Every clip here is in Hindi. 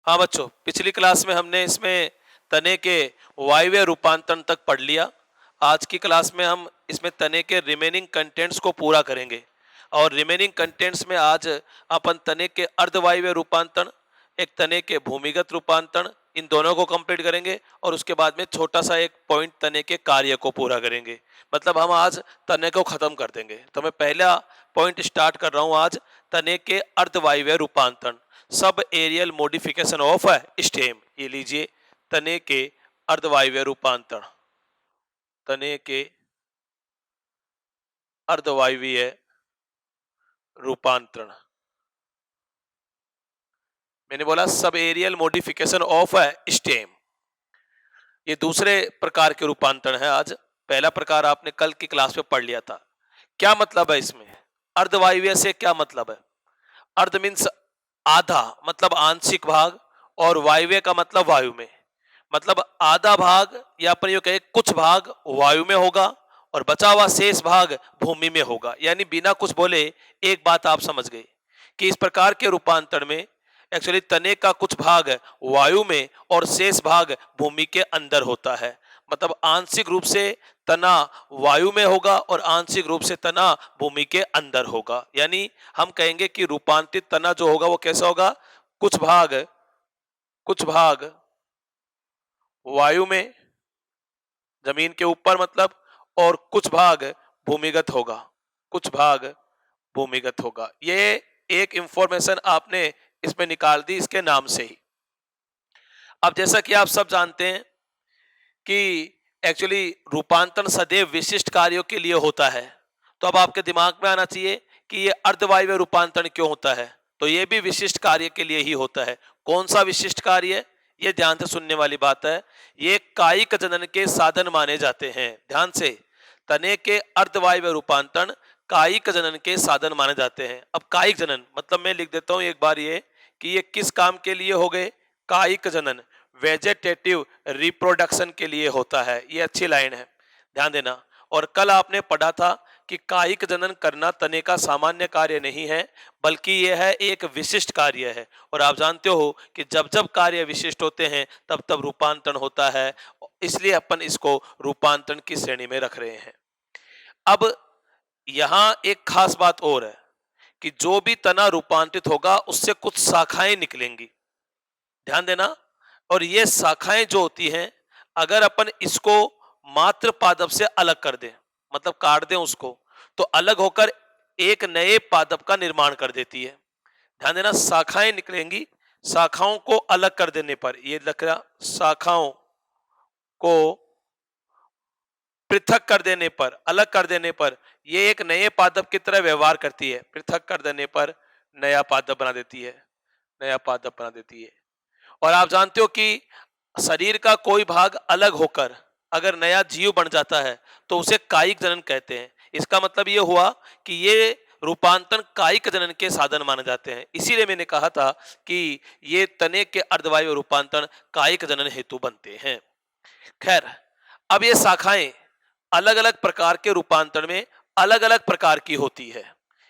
हाँ बच्चों, पिछली क्लास में हमने इसमें तने के वायवीय रूपांतरण तक पढ़ लिया। आज की क्लास में हम इसमें तने के रिमेनिंग कंटेंट्स को पूरा करेंगे और रिमेनिंग कंटेंट्स में आज अपन तने के अर्धवायवीय रूपांतरण, एक तने के भूमिगत रूपांतरण, इन दोनों को कंप्लीट करेंगे और उसके बाद में छोटा सा एक पॉइंट तने के कार्य को पूरा करेंगे। मतलब हम आज तने को खत्म कर देंगे। तो मैं पहला पॉइंट स्टार्ट कर रहा हूं आज, तने के अर्धवायवीय रूपांतरण, sub aerial modification of stem. ये लीजिए, तने के अर्धवायवीय रूपांतरण, तने के अर्धवायवीय रूपांतरण। मैंने बोला sub aerial modification of stem. ये दूसरे प्रकार के रूपांतरण है आज। पहला प्रकार आपने कल की क्लास में पढ़ लिया था। क्या मतलब है इसमें? अर्धवायवीय से क्या मतलब है? अर्ध मीन्स आधा, मतलब आंशिक भाग, और वायव्य का मतलब वायु में। मतलब आधा भाग या अपन यूं कहें कुछ भाग वायु में होगा और बचा हुआ शेष भाग भूमि में होगा। यानी बिना कुछ बोले एक बात आप समझ गए कि इस प्रकार के रूपांतरण में एक्चुअली तने का कुछ भाग वायु में और शेष भाग भूमि के अंदर होता है। मतलब आंशिक रूप से तना वायु में होगा और आंशिक रूप से तना भूमि के अंदर होगा। यानी हम कहेंगे कि रूपांतरित तना जो होगा वो कैसा होगा? कुछ भाग वायु में, जमीन के ऊपर मतलब, और कुछ भाग भूमिगत होगा, कुछ भाग भूमिगत होगा। ये एक इंफॉर्मेशन आपने इसमें निकाल दी इसके नाम से ही। अब जैसा कि आप सब जानते हैं कि एक्चुअली रूपांतरण सदैव विशिष्ट कार्यों के लिए होता है। तो अब आपके दिमाग में आना चाहिए कि ये अर्धवायवीय रूपांतरण क्यों होता है। तो ये भी विशिष्ट कार्य के लिए ही होता है। कौन सा विशिष्ट कार्य? ये ध्यान से सुनने वाली बात है। ये कायिक जनन के साधन माने जाते हैं। ध्यान से, तने के अर्धवायवीय रूपांतरण कायिक जनन के साधन माने जाते हैं। अब कायिक जनन मतलब मैं लिख देता हूं एक बार ये कि ये किस काम के लिए हो गए? कायिक जनन, वेजेटेटिव रिप्रोडक्शन के लिए होता है। ये अच्छी लाइन है, ध्यान देना। और कल आपने पढ़ा था कि कायिक जनन करना तने का सामान्य कार्य नहीं है, बल्कि यह है एक विशिष्ट कार्य है। और आप जानते हो कि जब जब कार्य विशिष्ट होते हैं तब तब रूपांतरण होता है, इसलिए अपन इसको रूपांतरण की श्रेणी में रख रहे हैं। अब यहां एक खास बात और है कि जो भी तना रूपांतरित होगा उससे कुछ शाखाएं निकलेंगी। ध्यान देना। और ये शाखाएं जो होती हैं, अगर अपन इसको मात्र पादप से अलग कर दें, मतलब काट दें उसको, तो अलग होकर एक नए पादप का निर्माण कर देती है। ध्यान देना, शाखाएं निकलेंगी। शाखाओं को अलग कर देने पर, ये लग रहा, शाखाओं को पृथक कर देने पर, अलग कर देने पर ये एक नए पादप की तरह व्यवहार करती है। पृथक कर देने पर नया पादप बना देती है, नया पादप बना देती है। और आप जानते हो कि शरीर का कोई भाग अलग होकर अगर नया जीव बन जाता है तो उसे कायिक जनन कहते हैं। इसका मतलब ये हुआ कि ये रूपांतरण कायिक जनन के साधन माने जाते हैं। इसीलिए मैंने कहा था कि ये तने के अर्धवायु रूपांतरण कायिक जनन हेतु बनते हैं। खैर, अब ये शाखाएं अलग अलग प्रकार के रूपांतरण में अलग अलग प्रकार की होती है।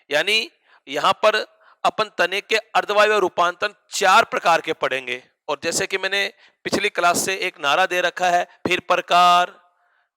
यानी यहां पर अपन तने के अर्धवायु रूपांतरण 4 प्रकार के पढ़ेंगे। और जैसे कि मैंने पिछली क्लास से एक नारा दे रखा है, फिर प्रकार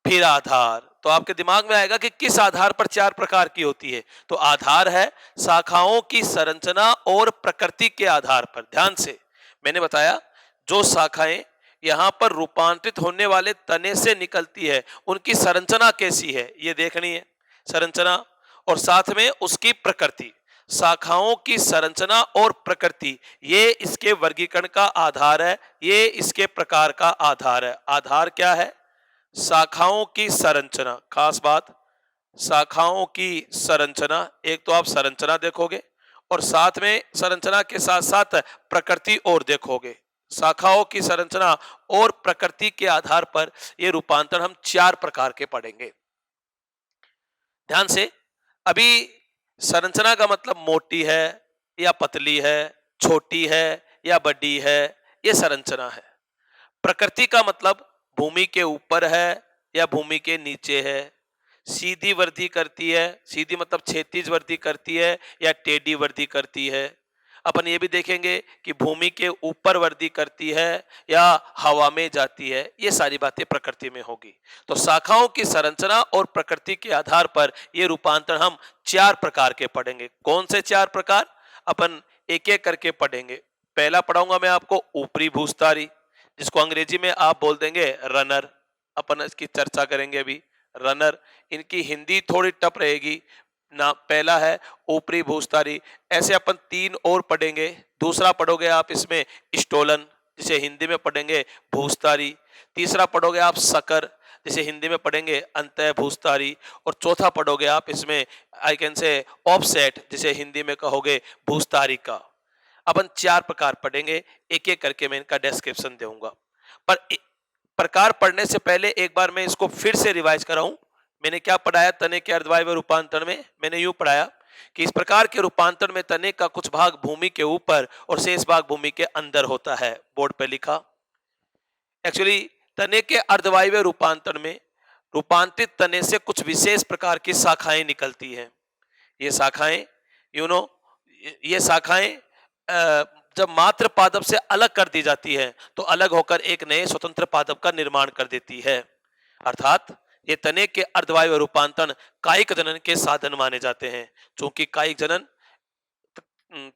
फिर आधार, तो आपके दिमाग में आएगा कि किस आधार पर 4 प्रकार की होती है। तो आधार है शाखाओं की संरचना और प्रकृति के आधार पर। ध्यान से, मैंने बताया जो शाखाएं यहां पर रूपांतरित होने वाले तने से निकलती है उनकी संरचना कैसी है ये देखनी है, संरचना, और साथ में उसकी प्रकृति। शाखाओं की संरचना और प्रकृति ये इसके वर्गीकरण का आधार है, ये इसके प्रकार का आधार है। आधार क्या है? शाखाओं की संरचना। खास बात, शाखाओं की संरचना। एक तो आप संरचना देखोगे और साथ में संरचना के साथ साथ प्रकृति और देखोगे। शाखाओं की संरचना और प्रकृति के आधार पर ये रूपांतरण हम 4 प्रकार के पढ़ेंगे। ध्यान से, अभी संरचना का मतलब मोटी है या पतली है, छोटी है या बड़ी है, ये संरचना है। प्रकृति का मतलब भूमि के ऊपर है या भूमि के नीचे है, सीधी वृद्धि करती है, सीधी मतलब क्षैतिज वृद्धि करती है या टेढ़ी वृद्धि करती है, अपन ये भी देखेंगे कि भूमि के ऊपर वृद्धि करती है या हवा में जाती है, ये सारी बातें प्रकृति में होगी। तो शाखाओं की संरचना और प्रकृति के आधार पर ये रूपांतरण हम 4 प्रकार के पढ़ेंगे। कौन से 4 प्रकार? अपन एक एक करके पढ़ेंगे। पहला पढ़ाऊंगा मैं आपको ऊपरी भूस्तारी, जिसको अंग्रेजी में आप बोल देंगे रनर। अपन इसकी चर्चा करेंगे अभी। रनर, इनकी हिंदी थोड़ी टफ रहेगी ना। पहला है ऊपरी भूस्तारी। ऐसे अपन 3 और पढ़ेंगे। दूसरा पढ़ोगे आप इसमें स्टोलन, जिसे हिंदी में पढ़ेंगे भूस्तारी। तीसरा पढ़ोगे आप सकर, जिसे हिंदी में पढ़ेंगे अंतः भूस्तारी। और चौथा पढ़ोगे आप इसमें आई कैन से ऑफसेट, जिसे हिंदी में कहोगे भूस्तारी का। अपन 4 प्रकार पढ़ेंगे, एक एक करके मैं इनका डिस्क्रिप्शन दूंगा। पर प्रकार पढ़ने से पहले एक बार मैं इसको फिर से रिवाइज कराऊं। मैंने क्या पढ़ाया तने के अर्धवायवीय रूपांतरण में? मैंने यूं पढ़ाया कि इस प्रकार के रूपांतरण में तने का कुछ भाग भूमि के ऊपर और शेष भाग भूमि के अंदर होता है। बोर्ड पे लिखा। एक्चुअली तने के अर्धवायवीय रूपांतरण में रूपांतरित तने से कुछ विशेष प्रकार की शाखाएं निकलती हैं। ये शाखाएं ये शाखाएं जब मात्र पादप से अलग कर दी जाती है तो अलग होकर एक नए स्वतंत्र पादप का निर्माण कर देती है। अर्थात ये तने के अर्धवायवीय रूपांतरण कायिक जनन के साधन माने जाते हैं। चूंकि कायिक जनन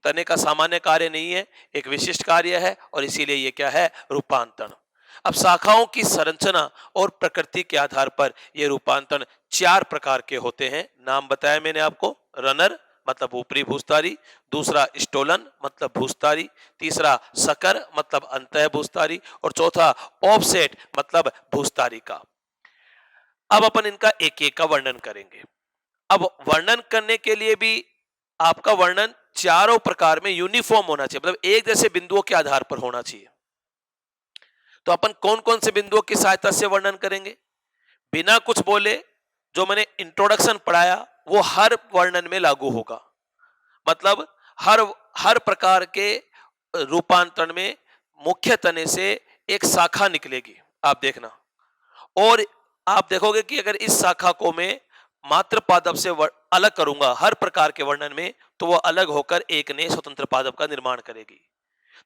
तने का सामान्य कार्य नहीं है, एक विशिष्ट कार्य है, और इसीलिए ये क्या है? रूपांतरण। अब शाखाओं की संरचना और प्रकृति के आधार पर ये रूपांतरण 4 प्रकार के होते हैं। नाम बताया मैंने आपको। रनर मतलब ऊपरी भूस्तारी, दूसरा स्टोलन मतलब भूस्तारी, तीसरा सकर मतलब अंतः भूस्तारी, और चौथा ऑफसेट मतलब भूस्तारी का। अब अपन इनका एक एक का वर्णन करेंगे। अब वर्णन करने के लिए भी आपका वर्णन चारों प्रकार में यूनिफॉर्म होना चाहिए, मतलब एक जैसे बिंदुओं के आधार पर होना चाहिए। तो अपन कौन कौन से बिंदुओं की सहायता से वर्णन करेंगे? बिना कुछ बोले जो मैंने इंट्रोडक्शन पढ़ाया वो हर वर्णन में लागू होगा। मतलब हर प्रकार के रूपांतरण में मुख्य तने से एक शाखा निकलेगी, आप देखना। और आप देखोगे कि अगर इस शाखा को मैं मात्र पादप से अलग करूंगा हर प्रकार के वर्णन में, तो वह अलग होकर एक नए स्वतंत्र पादप का निर्माण करेगी।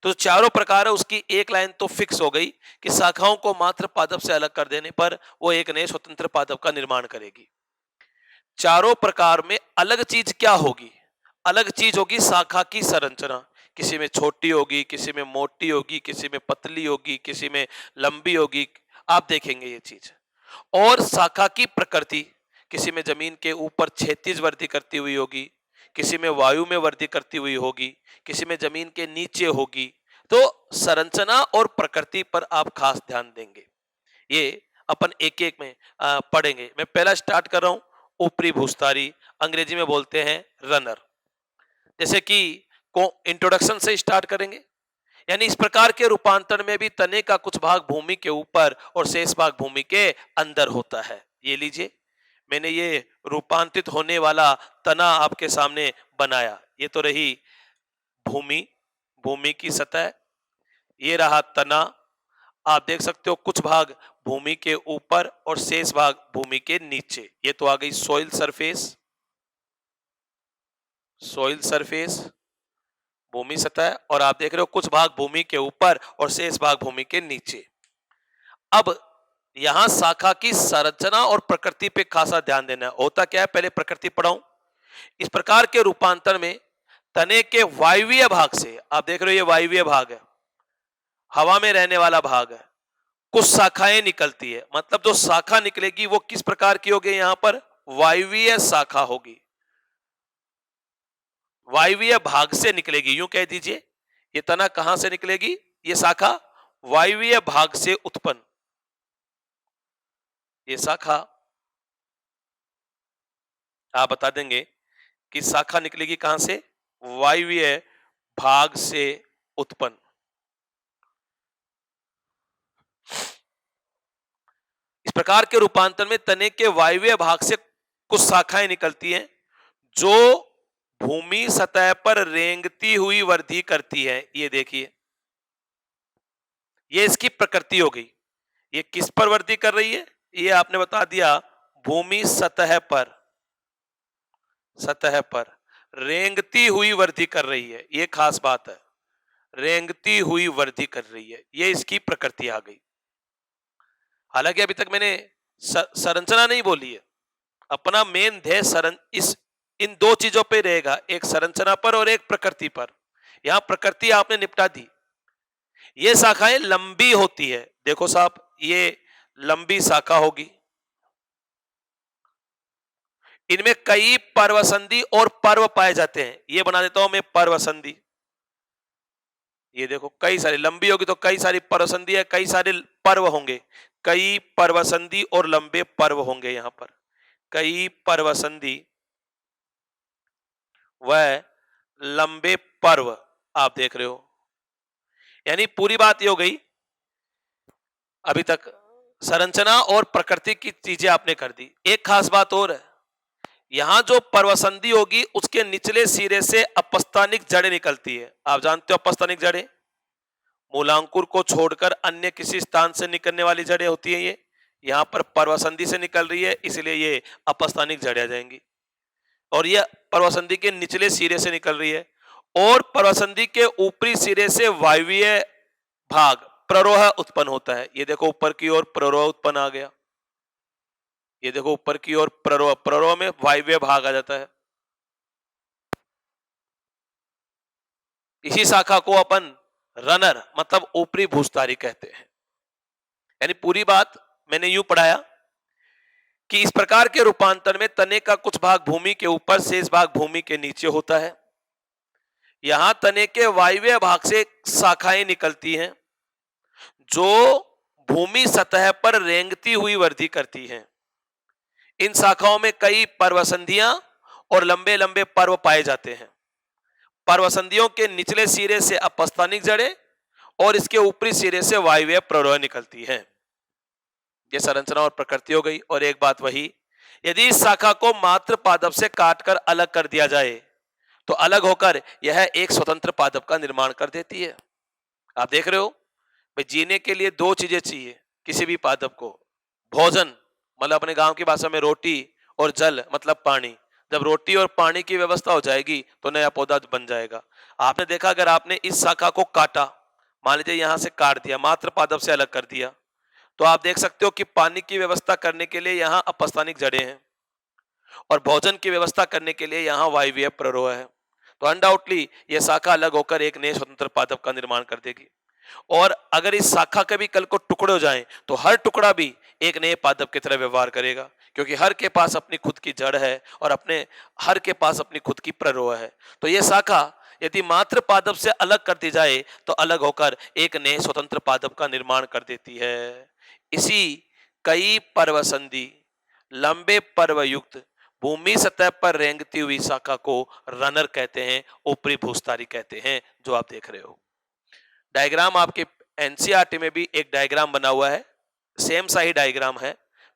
तो चारों प्रकार है उसकी एक लाइन तो फिक्स हो गई कि शाखाओं को मात्र पादप से अलग कर देने पर वो एक नए स्वतंत्र पादप का निर्माण करेगी। चारों प्रकार में अलग चीज क्या होगी? अलग चीज होगी शाखा की संरचना। किसी में छोटी होगी, किसी में मोटी होगी, किसी में पतली होगी, किसी में लंबी होगी। आप देखेंगे ये चीज। और शाखा की प्रकृति, किसी में जमीन के ऊपर क्षैतिज वृद्धि करती हुई होगी, किसी में वायु में वृद्धि करती हुई होगी, किसी में जमीन के नीचे होगी। तो संरचना और प्रकृति पर आप खास ध्यान देंगे। ये अपन एक एक में पढ़ेंगे। मैं पहला स्टार्ट कर रहा हूं, ऊपरी भूस्तारी, अंग्रेजी में बोलते हैं रनर। जैसे कि इंट्रोडक्शन से स्टार्ट करेंगे। यानी इस प्रकार के रूपांतरण में भी तने का कुछ भाग भूमि के ऊपर और शेष भाग भूमि के अंदर होता है। ये लीजिए, मैंने ये रूपांतरित होने वाला तना आपके सामने बनाया। ये तो रही भूमि की सतह, ये रहा तना। आप देख सकते हो कुछ भाग भूमि के ऊपर और शेष भाग भूमि के नीचे। ये तो आ गई सॉइल सरफेस, भूमि सतह, और आप देख रहे हो कुछ भाग भूमि के ऊपर और शेष भाग भूमि के नीचे। अब यहां शाखा की संरचना और प्रकृति पे खासा ध्यान देना है। होता क्या है, पहले प्रकृति पढ़ाऊं। इस प्रकार के रूपांतरण में तने के वायवीय भाग से, आप देख रहे हो ये वायवीय भाग है, हवा में रहने वाला भाग है, कुछ शाखाएं निकलती है। मतलब जो शाखा निकलेगी वो किस प्रकार की होगी? यहां पर वायवीय शाखा होगी, वायवीय भाग से निकलेगी। यूं कह दीजिए ये तना कहां से निकलेगी? ये शाखा वायवीय भाग से उत्पन्न। ये शाखा आप बता देंगे कि शाखा निकलेगी कहां से? वायवीय भाग से उत्पन्न। इस प्रकार के रूपांतरण में तने के वायवीय भाग से कुछ शाखाएं निकलती हैं जो भूमि सतह पर रेंगती हुई वृद्धि करती है। ये देखिए, ये इसकी प्रकृति हो गई। ये किस पर वृद्धि कर रही है? ये आपने बता दिया भूमि सतह पर। रेंगती हुई वृद्धि कर रही है, ये खास बात है। रेंगती हुई वृद्धि कर रही है, ये इसकी प्रकृति आ गई। हालांकि अभी तक मैंने संरचना नहीं बोली है। अपना मेन ध्येय इस इन दो चीजों पे रहेगा, एक संरचना पर और एक प्रकृति पर। यहां प्रकृति आपने निपटा दी। ये शाखाएं लंबी होती है, देखो साहब, ये लंबी शाखा होगी। इनमें कई पर्वसंधि और पर्व पाए जाते हैं। ये बना देता हूं मैं पर्वसंधि। ये देखो कई सारी, लंबी होगी तो कई सारी पर्वसंधि है, कई सारे पर्व होंगे। कई पर्वसंधि और लंबे पर्व होंगे। यहां पर कई पर्वसंधि व लंबे पर्व आप देख रहे हो। यानी पूरी बात ये हो गई, अभी तक संरचना और प्रकृति की चीजें आपने कर दी। एक खास बात और है, यहां जो पर्वसंधि होगी उसके निचले सिरे से अपस्थानिक जड़ें निकलती है। आप जानते हो अपस्थानिक जड़ें, मूलांकुर को छोड़कर अन्य किसी स्थान से निकलने वाली जड़ें होती है। ये यहां पर पर्वसंधि से निकल रही है, इसलिए ये अपस्थानिक जड़ें आ जाएंगी। और ये पर्वसंधि के निचले सिरे से निकल रही है। और पर्वसंधि के ऊपरी सिरे से वायवीय भाग प्ररोह उत्पन्न होता है। ये देखो ऊपर की ओर प्ररोह उत्पन्न आ गया। ये देखो ऊपर की ओर प्ररोह, प्ररोह में वायव्य भाग आ जाता है। इसी शाखा को अपन रनर मतलब ऊपरी भूस्तारी कहते हैं। यानी पूरी बात मैंने यूं पढ़ाया कि इस प्रकार के रूपांतर में तने का कुछ भाग भूमि के ऊपर, शेष भाग भूमि के नीचे होता है। यहां तने के वायव्य भाग से शाखाएं निकलती हैं जो भूमि सतह पर रेंगती हुई वृद्धि करती हैं। इन शाखाओं में कई पर्वसंधियां और लंबे लंबे पर्व पाए जाते हैं। पर्वसंधियों के निचले सिरे से अपस्थानिक जड़ें और इसके ऊपरी सिरे से वायव्य प्ररोह निकलती हैं। ये संरचना और प्रकृति हो गई। और एक बात वही, यदि इस शाखा को मात्र पादप से काटकर अलग कर दिया जाए तो अलग होकर यह एक स्वतंत्र पादप का निर्माण कर देती है। आप देख रहे हो भाई, जीने के लिए दो चीजें चाहिए किसी भी पादप को, भोजन मतलब अपने गांव की भाषा में रोटी, और जल मतलब पानी। जब रोटी और पानी की व्यवस्था हो जाएगी तो नया पौधा बन जाएगा। आपने देखा, अगर आपने इस शाखा को काटा, मान लीजिए यहां से काट दिया, मात्र पादप से अलग कर दिया, तो आप देख सकते हो कि पानी की व्यवस्था करने के लिए यहां अपस्थानिक जड़ें हैं और भोजन की व्यवस्था करने के लिए यहां वायवीय प्ररोह है। तो अनडाउटली यह शाखा अलग होकर एक नए स्वतंत्र पादप का निर्माण कर देगी। और अगर इस शाखा के भी कल को टुकड़े हो जाएं तो हर टुकड़ा भी एक नए पादप की तरह व्यवहार करेगा, क्योंकि हर के पास अपनी खुद की जड़ है और अपने हर के पास अपनी खुद की प्ररोह है। तो यह शाखा यदि मात्र पादप से अलग कर दी जाए तो अलग होकर एक नए स्वतंत्र पादप का निर्माण कर देती है। इसी कई पर्वसंधि लंबे पर्व युक्त भूमि सतह पर रेंगती हुई शाखा को रनर कहते हैं, ऊपरी भूस्तारी कहते हैं, जो आप देख रहे हो। डायग्राम आपके एनसीईआरटी में भी एक डायग्राम बना हुआ है, सेम सा ही डायग्राम है।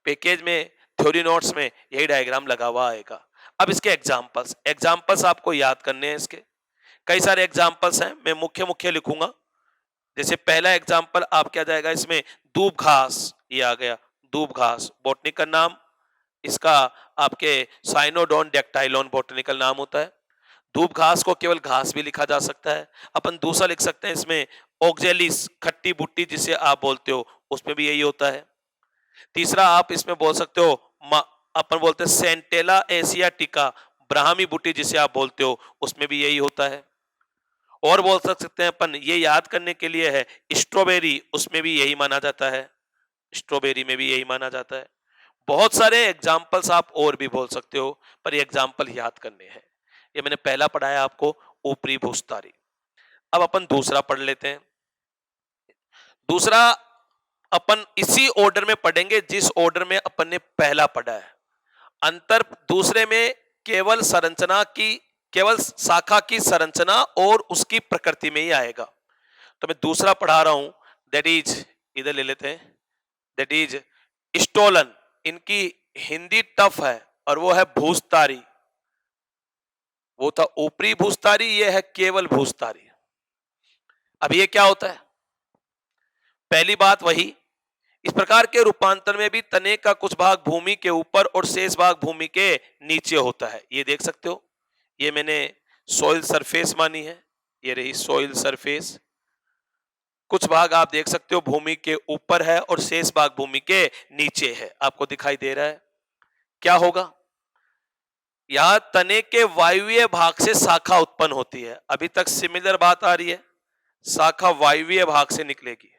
पैकेज में, थ्योरी नोट्स में यही डायग्राम लगा हुआ आएगा। अब इसके एग्जांपल्स आपको याद करने हैं। इसके कई सारे एग्जांपल्स हैं, मैं मुख्य मुख्य लिखूंगा। जैसे पहला एग्जांपल आप क्या जाएगा इसमें, दूब घास, ये आ गया दूब घास, बॉटनिकल नाम इसका आपके साइनोडोन डेक्टाइलोन बॉटनिकल नाम होता है। दूब घास को केवल घास भी लिखा जा सकता है। अपन दूसरा लिख सकते हैं इसमें ऑक्जेलिस, खट्टी बुट्टी जिसे आप बोलते हो, उसमें भी यही होता है। तीसरा आप इसमें बोल सकते हो, अपन बोलते हैं सेंटेला एशियाटिका, ब्राह्मी बुट्टी जिसे आप बोलते हो, उसमें भी यही होता है। और बोल सकते हैं अपन, ये याद करने के लिए है, स्ट्रॉबेरी, उसमें भी यही माना जाता है, स्ट्रॉबेरी में भी यही माना जाता है। बहुत सारे एग्जाम्पल्स आप और भी बोल सकते हो, पर ये एग्जाम्पल याद करने हैं। ये मैंने पहला पढ़ाया आपको, ऊपरी भूस्तारी। अब अपन दूसरा पढ़ लेते हैं। दूसरा अपन इसी ऑर्डर में पढ़ेंगे जिस ऑर्डर में अपन ने पहला पढ़ा है। अंतर दूसरे में केवल संरचना की, केवल शाखा की संरचना और उसकी प्रकृति में ही आएगा। तो मैं दूसरा पढ़ा रहा हूं, दैट इज, इधर ले लेते हैं, दैट इज स्टोलन। इनकी हिंदी टफ है और वो है भूस्तारी। वो था ऊपरी भूस्तारी, ये है केवल भूस्तारी। अब ये क्या होता है? पहली बात वही, इस प्रकार के रूपांतर में भी तने का कुछ भाग भूमि के ऊपर और शेष भाग भूमि के नीचे होता है। ये देख सकते हो, ये मैंने सॉइल सरफेस मानी है, ये रही सॉइल सरफेस। कुछ भाग आप देख सकते हो भूमि के ऊपर है और शेष भाग भूमि के नीचे है, आपको दिखाई दे रहा है। क्या होगा, यहां तने के वायवीय भाग से शाखा उत्पन्न होती है। अभी तक सिमिलर बात आ रही है, शाखा वायवीय भाग से निकलेगी,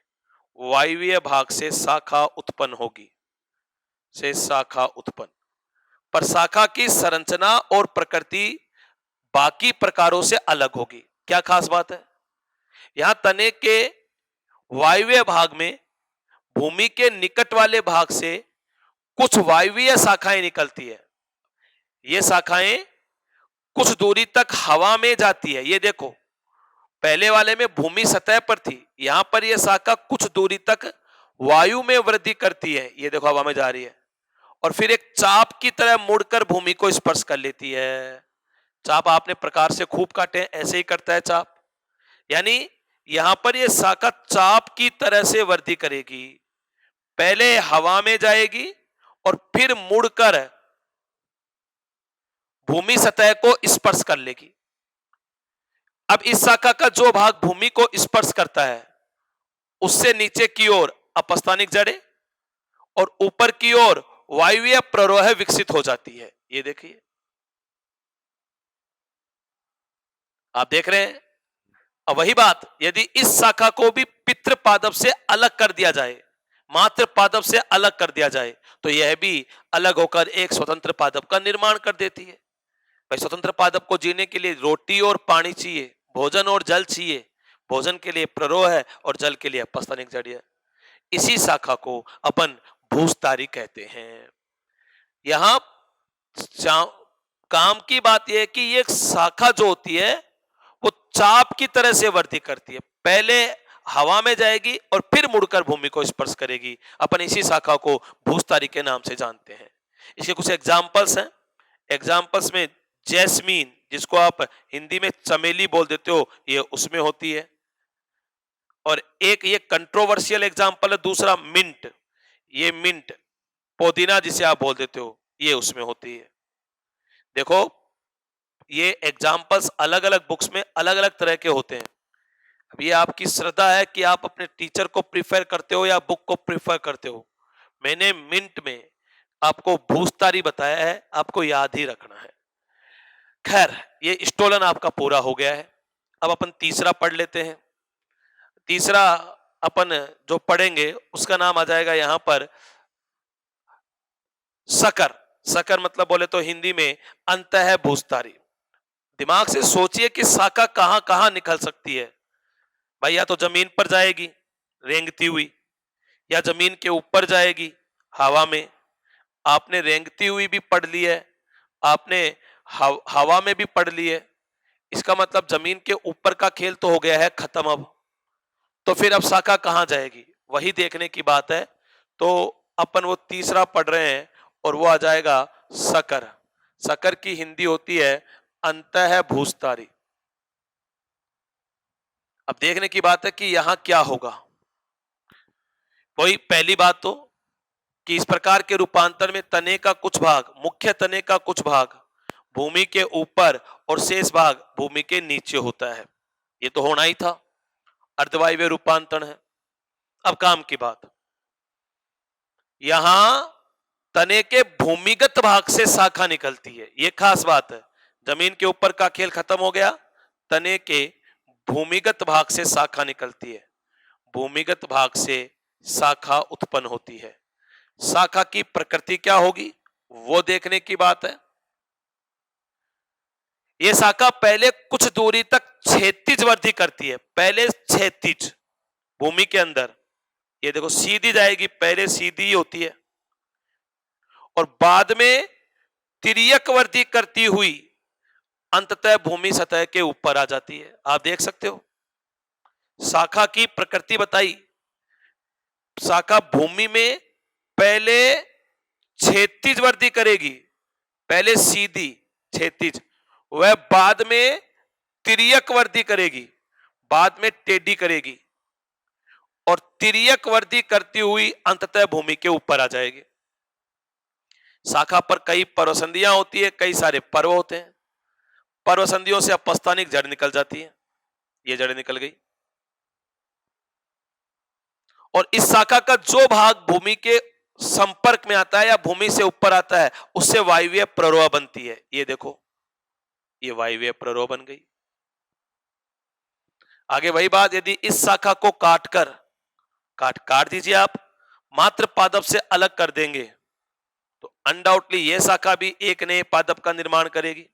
वायवीय भाग से शाखा उत्पन्न होगी, से शाखा उत्पन्न। पर शाखा की संरचना और प्रकृति बाकी प्रकारों से अलग होगी। क्या खास बात है, यहां तने के वायवीय भाग में भूमि के निकट वाले भाग से कुछ वायवीय शाखाएं निकलती है। ये शाखाएं कुछ दूरी तक हवा में जाती है। ये देखो, पहले वाले में भूमि सतह पर थी, यहां पर यह शाखा कुछ दूरी तक वायु में वृद्धि करती है। ये देखो हवा में जा रही है और फिर एक चाप की तरह मुड़कर भूमि को स्पर्श कर लेती है। चाप आपने प्रकार से खूब काटे, ऐसे ही करता है चाप। यानी यहां पर यह शाखा चाप की तरह से वृद्धि करेगी, पहले हवा में जाएगी और फिर मुड़कर भूमि सतह को स्पर्श कर लेगी। अब इस शाखा का जो भाग भूमि को स्पर्श करता है उससे नीचे की ओर अपस्थानिक जड़ें और ऊपर की ओर वायवीय प्ररोह विकसित हो जाती है। ये देखिए, आप देख रहे हैं। अब वही बात, यदि इस शाखा को भी पितृ पादप से अलग कर दिया जाए, मातृ पादप से अलग कर दिया जाए, तो यह भी अलग होकर एक स्वतंत्र पादप का निर्माण कर देती है। भाई स्वतंत्र पादप को जीने के लिए रोटी और पानी चाहिए, भोजन और जल चाहिए। भोजन के लिए प्ररोह है और जल के लिए अपस्थानिक जड़ें। इसी शाखा को अपन भूस्तारी कहते हैं। यहां काम की बात यह है कि ये शाखा जो होती है वो चाप की तरह से वृद्धि करती है, पहले हवा में जाएगी और फिर मुड़कर भूमि को स्पर्श करेगी। अपन इसी शाखा को भूस्तारी के नाम से जानते हैं। इसके कुछ एग्जाम्पल्स हैं। एग्जाम्पल्स में जैस्मीन, जिसको आप हिंदी में चमेली बोल देते हो, ये उसमें होती है। और एक ये कंट्रोवर्शियल एग्जाम्पल है दूसरा, मिंट। ये मिंट, पुदीना जिसे आप बोल देते हो, ये उसमें होती है। देखो, ये एग्जाम्पल्स अलग अलग बुक्स में अलग अलग तरह के होते हैं। अब ये आपकी श्रद्धा है कि आप अपने टीचर को प्रीफर करते हो या बुक को प्रीफर करते हो। मैंने मिंट में आपको भूस्तारी बताया है, आपको याद ही रखना है। खैर, ये स्टोलन आपका पूरा हो गया है। अब अपन तीसरा पढ़ लेते हैं। तीसरा अपन जो पढ़ेंगे उसका नाम आ जाएगा यहां पर सकर। सकर मतलब बोले तो हिंदी में अंतः भूस्तारी। दिमाग से सोचिए कि शाखा कहां कहां निकल सकती है। भाई या तो जमीन पर जाएगी रेंगती हुई, या जमीन के ऊपर जाएगी हवा में। आपने रेंगती हुई भी पढ़ ली है, आपने हवा में भी पढ़ ली है। इसका मतलब जमीन के ऊपर का खेल तो हो गया है खत्म। अब तो फिर अब शाखा कहां जाएगी, वही देखने की बात है। तो अपन वो तीसरा पढ़ रहे हैं और वो आ जाएगा सकर। सकर की हिंदी होती है अंतः भूस्तारी। अब देखने की बात है कि यहां क्या होगा। वही पहली बात तो कि इस प्रकार के रूपांतर में तने का कुछ भाग, मुख्य तने का कुछ भाग भूमि के ऊपर और शेष भाग भूमि के नीचे होता है। ये तो होना ही था, अर्धवायवीय रूपांतरण है। अब काम की बात, यहां तने के भूमिगत भाग से शाखा निकलती है। यह खास बात है। जमीन के ऊपर का खेल खत्म हो गया, तने के भूमिगत भाग से शाखा निकलती है। भूमिगत भाग से शाखा उत्पन्न होती है। शाखा की प्रकृति क्या होगी वो देखने की बात है। यह शाखा पहले कुछ दूरी तक क्षैतिज वृद्धि करती है, पहले क्षैतिज भूमि के अंदर। ये देखो सीधी जाएगी, पहले सीधी होती है और बाद में तिर्यक वृद्धि करती हुई अंततः भूमि सतह के ऊपर आ जाती है। आप देख सकते हो शाखा की प्रकृति बताई। शाखा भूमि में पहले क्षैतिज वृद्धि करेगी, पहले सीधी क्षैतिज, वह बाद में तिर्यक वृद्धि करेगी, बाद में टेढ़ी करेगी और तिर्यक वृद्धि करती हुई अंततः भूमि के ऊपर आ जाएगी। शाखा पर कई पर्वसंधियां होती है, कई सारे पर्व होते हैं। पर्व संधियों से अपस्थानिक जड़ निकल जाती है, ये जड़ निकल गई। और इस शाखा का जो भाग भूमि के संपर्क में आता है या भूमि से ऊपर आता है उससे वायवीय प्ररोह बनती है। ये देखो, ये वायवीय प्ररोह बन गई। आगे वही बात, यदि इस शाखा को काट दीजिए आप, मात्र पादप से अलग कर देंगे तो अनडाउटली यह शाखा भी एक नए पादप का निर्माण करेगी।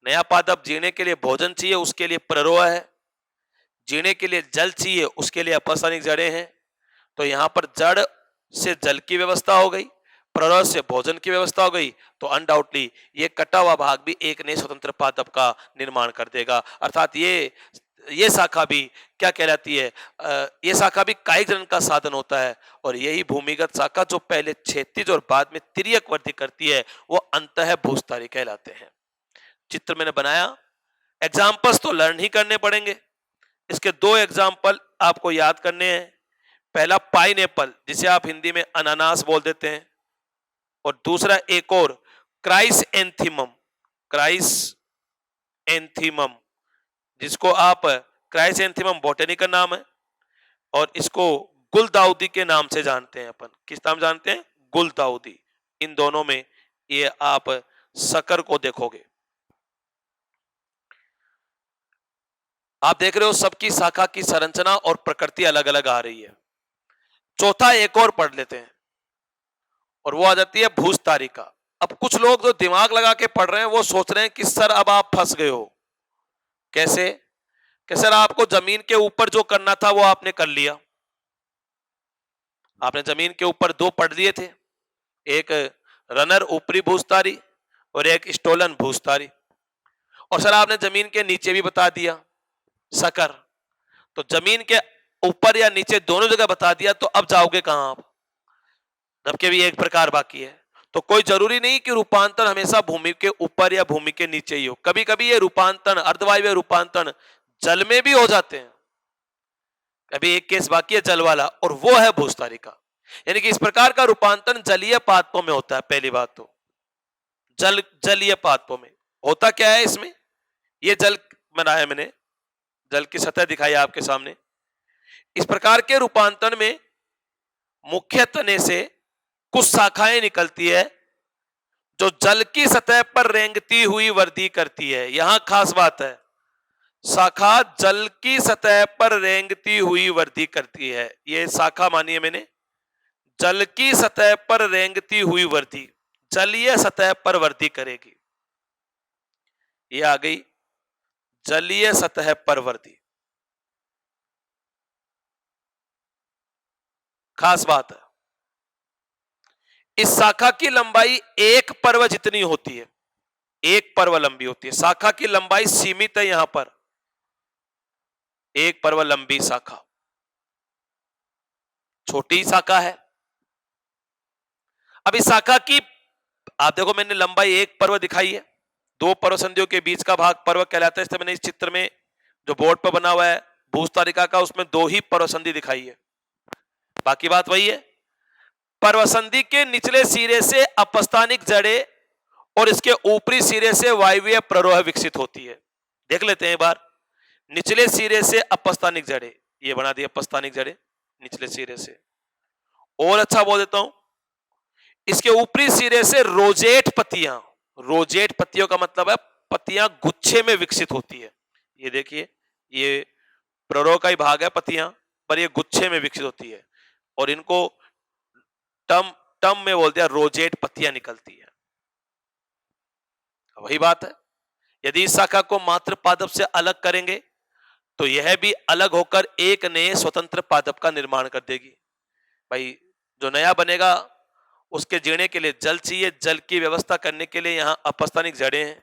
नया पादप जीने के लिए भोजन चाहिए, उसके लिए प्ररोह है। जीने के लिए जल चाहिए, उसके लिए अपस्थानिक जड़ें हैं। तो यहां पर जड़ से जल की व्यवस्था हो गई, प्ररोह से भोजन की व्यवस्था हो गई, तो अनडाउटली ये कटा हुआ भाग भी एक नए स्वतंत्र पादप का निर्माण कर देगा। अर्थात ये शाखा भी क्या कहलाती है, ये शाखा भी कायिक जनन का साधन होता है। और यही भूमिगत शाखा जो पहले क्षैतिज और बाद में तिर्यक वृद्धि करती है वो अंतः भूस्तारी कहलाते हैं। चित्र मैंने बनाया, एग्जाम्पल्स तो लर्न ही करने पड़ेंगे। इसके दो एग्जाम्पल आपको याद करने हैं। पहला पाइनएप्पल, जिसे आप हिंदी में अनानास बोल देते हैं, और दूसरा एक और क्राइसएंथीमम, जिसको आप क्राइसएंथीमम बॉटेनिकल नाम है, और इसको गुलदाउदी के नाम से जानते हैं। अपन किस नाम जानते हैं? गुलदाउदी। इन दोनों में ये आप शकर को देखोगे। आप देख रहे हो सबकी शाखा की संरचना और प्रकृति अलग अलग आ रही है। चौथा एक और पढ़ लेते हैं, और वो आ जाती है भूस्तारिका। अब कुछ लोग जो दिमाग लगा के पढ़ रहे हैं वो सोच रहे हैं कि सर अब आप फंस गए हो। कैसे? कि सर आपको जमीन के ऊपर जो करना था वो आपने कर लिया। आपने जमीन के ऊपर दो पढ़ दिए थे, एक रनर ऊपरी भूस्तारी और एक स्टोलन भूस्तारी। और सर आपने जमीन के नीचे भी बता दिया सकर। तो जमीन के ऊपर या नीचे दोनों जगह बता दिया, तो अब जाओगे कहां आप? जबकि भी एक प्रकार बाकी है। तो कोई जरूरी नहीं कि रूपांतरण हमेशा भूमि के ऊपर या भूमि के नीचे ही हो। कभी कभी ये रूपांतरण, अर्धवायवीय रूपांतरण जल में भी हो जाते हैं। अभी एक केस बाकी है जल वाला, और वो है भूस्तारिका। यानी कि इस प्रकार का रूपांतरण जलीय पादपों में होता है। पहली बात तो जलीय पादपों में होता क्या है, इसमें ये जल बनाया मैंने, जल की सतह दिखाई आपके सामने। इस प्रकार के रूपांतरण में मुख्य तने से कुछ शाखाएं निकलती है जो जल की सतह पर रेंगती हुई वृद्धि करती है। यहां खास बात है, शाखा जल की सतह पर रेंगती हुई वृद्धि करती है। ये शाखा मानिए मैंने, जल की सतह पर रेंगती हुई वृद्धि, जलीय सतह पर वृद्धि करेगी। ये आ गई जलीय सतह पर वृद्धि। खास बात है, इस शाखा की लंबाई एक पर्व जितनी होती है, एक पर्व लंबी होती है। शाखा की लंबाई सीमित है, यहां पर एक पर्व लंबी शाखा, छोटी शाखा है। अब इस शाखा की आप देखो, मैंने लंबाई एक पर्व दिखाई है, दो पर्व संधियों के बीच का भाग पर्व कहलाता है। इसलिए मैंने इस चित्र में जो बोर्ड पर बना हुआ है भूस्तारिका का, उसमें दो ही पर्व संधि दिखाई है। बाकी बात वही है, पर्व संधि के निचले सिरे से अपस्थानिक जड़ें और इसके ऊपरी सिरे से वायवीय प्ररोह विकसित होती है। देख लेते हैं एक बार, निचले सिरे से अपस्थानिक जड़ें, ये बना दी अपस्थानिक जड़ें निचले सिरे से। और अच्छा बोल देता हूं, इसके ऊपरी सिरे से रोजेट पत्तियां, रोजेट पत्तियों का मतलब है पत्तियां गुच्छे में विकसित होती है। ये देखिए, ये प्ररोह का ही भाग है पत्तियां, पर ये गुच्छे में विकसित होती है, और इनको टर्म में बोलते हैं रोजेट पत्तियां निकलती है। वही बात है, यदि इस शाखा को मात्र पादप से अलग करेंगे तो यह भी अलग होकर एक नए स्वतंत्र पादप का निर्माण कर देगी। भाई जो नया बनेगा उसके जीने के लिए जल चाहिए, जल की व्यवस्था करने के लिए यहाँ अपस्थानिक जड़ें हैं।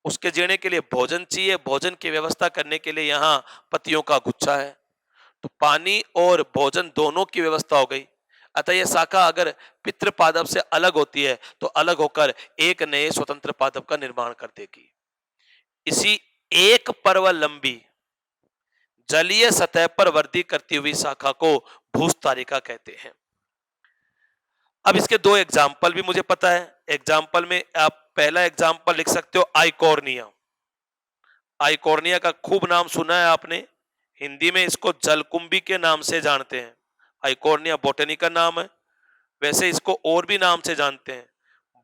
उसके जीने के लिए भोजन चाहिए, भोजन की व्यवस्था करने के लिए यहाँ पत्तियों का गुच्छा है। तो पानी और भोजन दोनों की व्यवस्था हो गई। अतः यह शाखा अगर पितृ पादप से अलग होती है तो अलग होकर एक नए स्वतंत्र पादप का निर्माण कर देगी। इसी एक पर्व लंबी जलीय सतह पर वृद्धि करती हुई शाखा को भूस्तारिका कहते हैं। अब इसके दो एग्जाम्पल भी मुझे पता है। एग्जाम्पल में आप पहला एग्जाम्पल लिख सकते हो आइकॉर्निया। आइकॉर्निया का खूब नाम सुना है आपने, हिंदी में इसको जलकुंभी के नाम से जानते हैं। आइकॉर्निया बोटनी का नाम है, वैसे इसको और भी नाम से जानते हैं,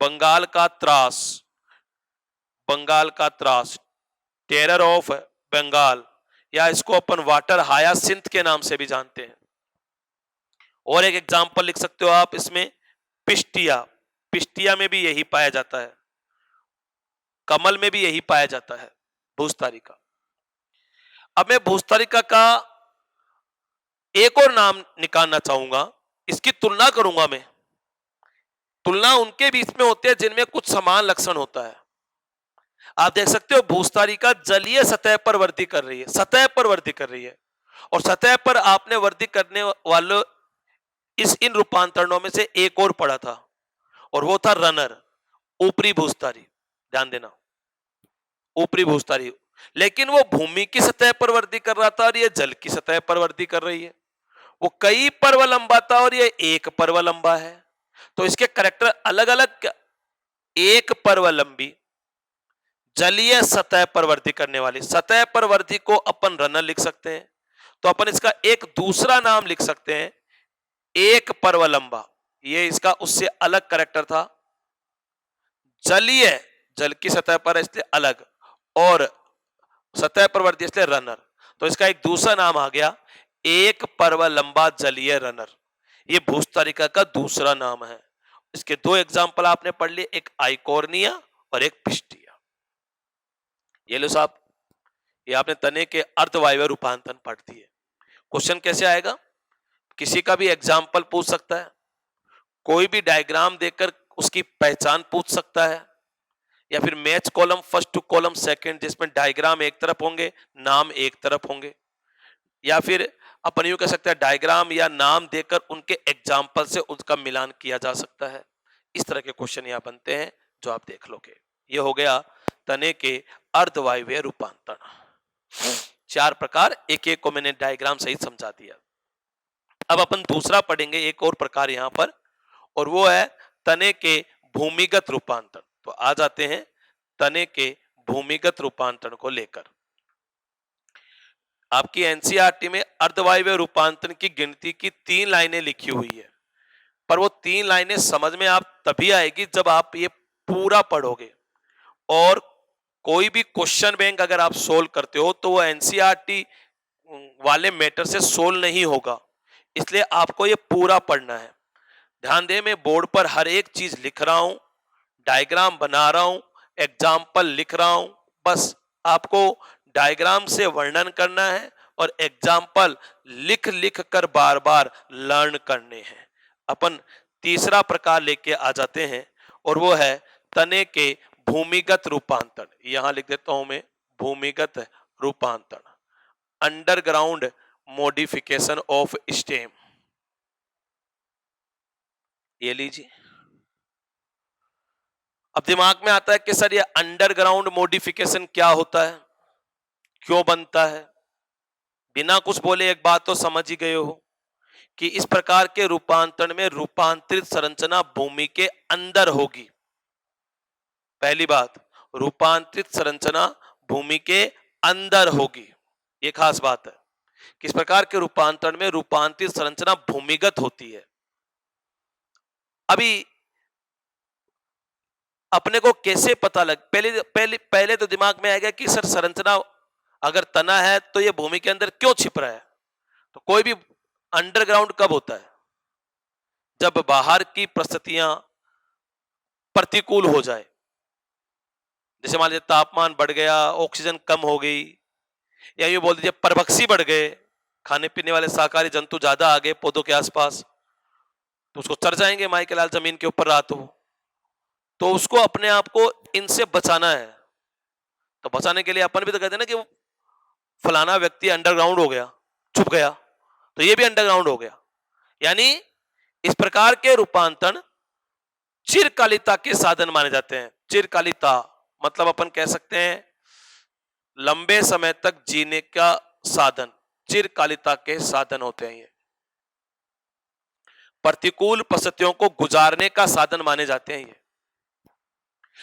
बंगाल का त्रास, बंगाल का त्रास, टेरर ऑफ बंगाल, या इसको अपन वाटर हायासिंथ के नाम से भी जानते हैं। और एक एग्जाम्पल लिख सकते हो आप इसमें पिस्टिया, पिस्टिया में भी यही पाया जाता है, कमल में भी यही पाया जाता है, भूस्तारिका। अब मैं भूस्तारिका का एक और नाम निकालना चाहूंगा, इसकी तुलना करूंगा मैं। तुलना उनके बीच में होती है जिनमें कुछ समान लक्षण होता है। आप देख सकते हो भूस्तारिका जलीय सतह पर वृद्धि कर रही है, सतह पर वृद्धि कर रही है, और सतह पर आपने वृद्धि करने वाले इन रूपांतरणों में से एक और पढ़ा था, और वो था रनर, ऊपरी भूस्तारी। ध्यान देना, ऊपरी भूस्तारी, लेकिन वो भूमि की सतह पर वृद्धि कर रहा था और ये जल की सतह पर वृद्धि कर रही है। वो कई पर्व लंबा था और ये एक पर्व लंबा है, तो इसके कैरेक्टर अलग अलग। एक पर्व लंबी जलीय सतह पर वृद्धि करने वाली, सतह पर वृद्धि को अपन रनर लिख सकते हैं। तो अपन इसका एक दूसरा नाम लिख सकते हैं एक पर्व लंबा, ये इसका उससे अलग कैरेक्टर था। जलीय, जल की सतह पर इसलिए अलग, और सतह पर वृद्धि इसलिए रनर, तो इसका एक दूसरा नाम आ गया एक पर्व लंबा जलीय रनर। ये भूस्तारिका का दूसरा नाम है। इसके दो एग्जाम्पल आपने पढ़ लिए, एक आइकॉर्निया और एक पिस्टिया। ये लो साहब, ये आपने तने के अर्धवायवीय रूपांतरण पढ़ दिए। क्वेश्चन कैसे आएगा, किसी का भी एग्जाम्पल पूछ सकता है, कोई भी डायग्राम देकर उसकी पहचान पूछ सकता है, या फिर match column first to column second, जिसमें डायग्राम एक तरफ होंगे, नाम एक तरफ होंगे, या फिर अपन यूं कह सकते हैं डायग्राम या नाम देकर उनके एग्जाम्पल से उसका मिलान किया जा सकता है। इस तरह के क्वेश्चन यहाँ बनते हैं जो आप देख लोगे। ये हो गया तने के अर्धवायवीय रूपांतरण। चार प्रकार, एक एक को मैंने डायग्राम सहित समझा दिया। अब अपन दूसरा पढ़ेंगे एक और प्रकार यहां पर, और वो है तने के भूमिगत रूपांतरण। तो आ जाते हैं तने के भूमिगत रूपांतरण को लेकर। आपकी एनसीईआरटी में अर्धवायवीय रूपांतरण की गिनती की 3 लाइनें लिखी हुई है, पर वो 3 लाइनें समझ में आप तभी आएगी जब आप ये पूरा पढ़ोगे। और कोई भी क्वेश्चन बैंक अगर आप सोल्व करते हो तो वो एनसीईआरटी वाले मैटर से सोल्व नहीं होगा, इसलिए आपको ये पूरा पढ़ना है। ध्यान दें, मैं बोर्ड पर हर एक चीज लिख रहा हूं, डायग्राम बना रहा हूं, एग्जाम्पल लिख रहा हूं, बस आपको डायग्राम से वर्णन करना है और एग्जाम्पल लिख लिख कर बार बार लर्न करने हैं। अपन तीसरा प्रकार लेके आ जाते हैं, और वो है तने के भूमिगत रूपांतरण। यहां लिख देता हूं मैं, भूमिगत रूपांतरण, अंडरग्राउंड मॉडिफिकेशन ऑफ स्टेम। ये लीजिए। अब दिमाग में आता है कि सर ये अंडरग्राउंड मॉडिफिकेशन क्या होता है, क्यों बनता है। बिना कुछ बोले एक बात तो समझ ही गए हो कि इस प्रकार के रूपांतरण में रूपांतरित संरचना भूमि के अंदर होगी। पहली बात, रूपांतरित संरचना भूमि के अंदर होगी, ये खास बात है। किस प्रकार के रूपांतरण में रूपांतरित संरचना भूमिगत होती है। अभी अपने को कैसे पता लग, पहले तो दिमाग में आएगा कि सर संरचना अगर तना है तो ये भूमि के अंदर क्यों छिप रहा है। तो कोई भी अंडरग्राउंड कब होता है, जब बाहर की परिस्थितियां प्रतिकूल हो जाए। जैसे मान लीजिए तापमान बढ़ गया, ऑक्सीजन कम हो गई, या यूं बोल दीजिए परभक्षी बढ़ गए, खाने पीने वाले शाकाहारी जंतु ज्यादा आ गए पौधों के आसपास, तो उसको चढ़ जाएंगे माई के लाल जमीन के ऊपर रात हो। तो उसको अपने आप को इनसे बचाना है। तो बचाने के लिए अपन भी तो कहते हैं ना कि फलाना व्यक्ति अंडरग्राउंड हो गया, छुप गया, तो ये भी अंडरग्राउंड हो गया। यानी इस प्रकार के रूपांतरण चिरकालिता के साधन माने जाते हैं। चिरकालिता मतलब अपन कह सकते हैं लंबे समय तक जीने का साधन, चिरकालिता के साधन होते हैं ये। प्रतिकूल परिस्थितियों को गुजारने का साधन माने जाते हैं ये।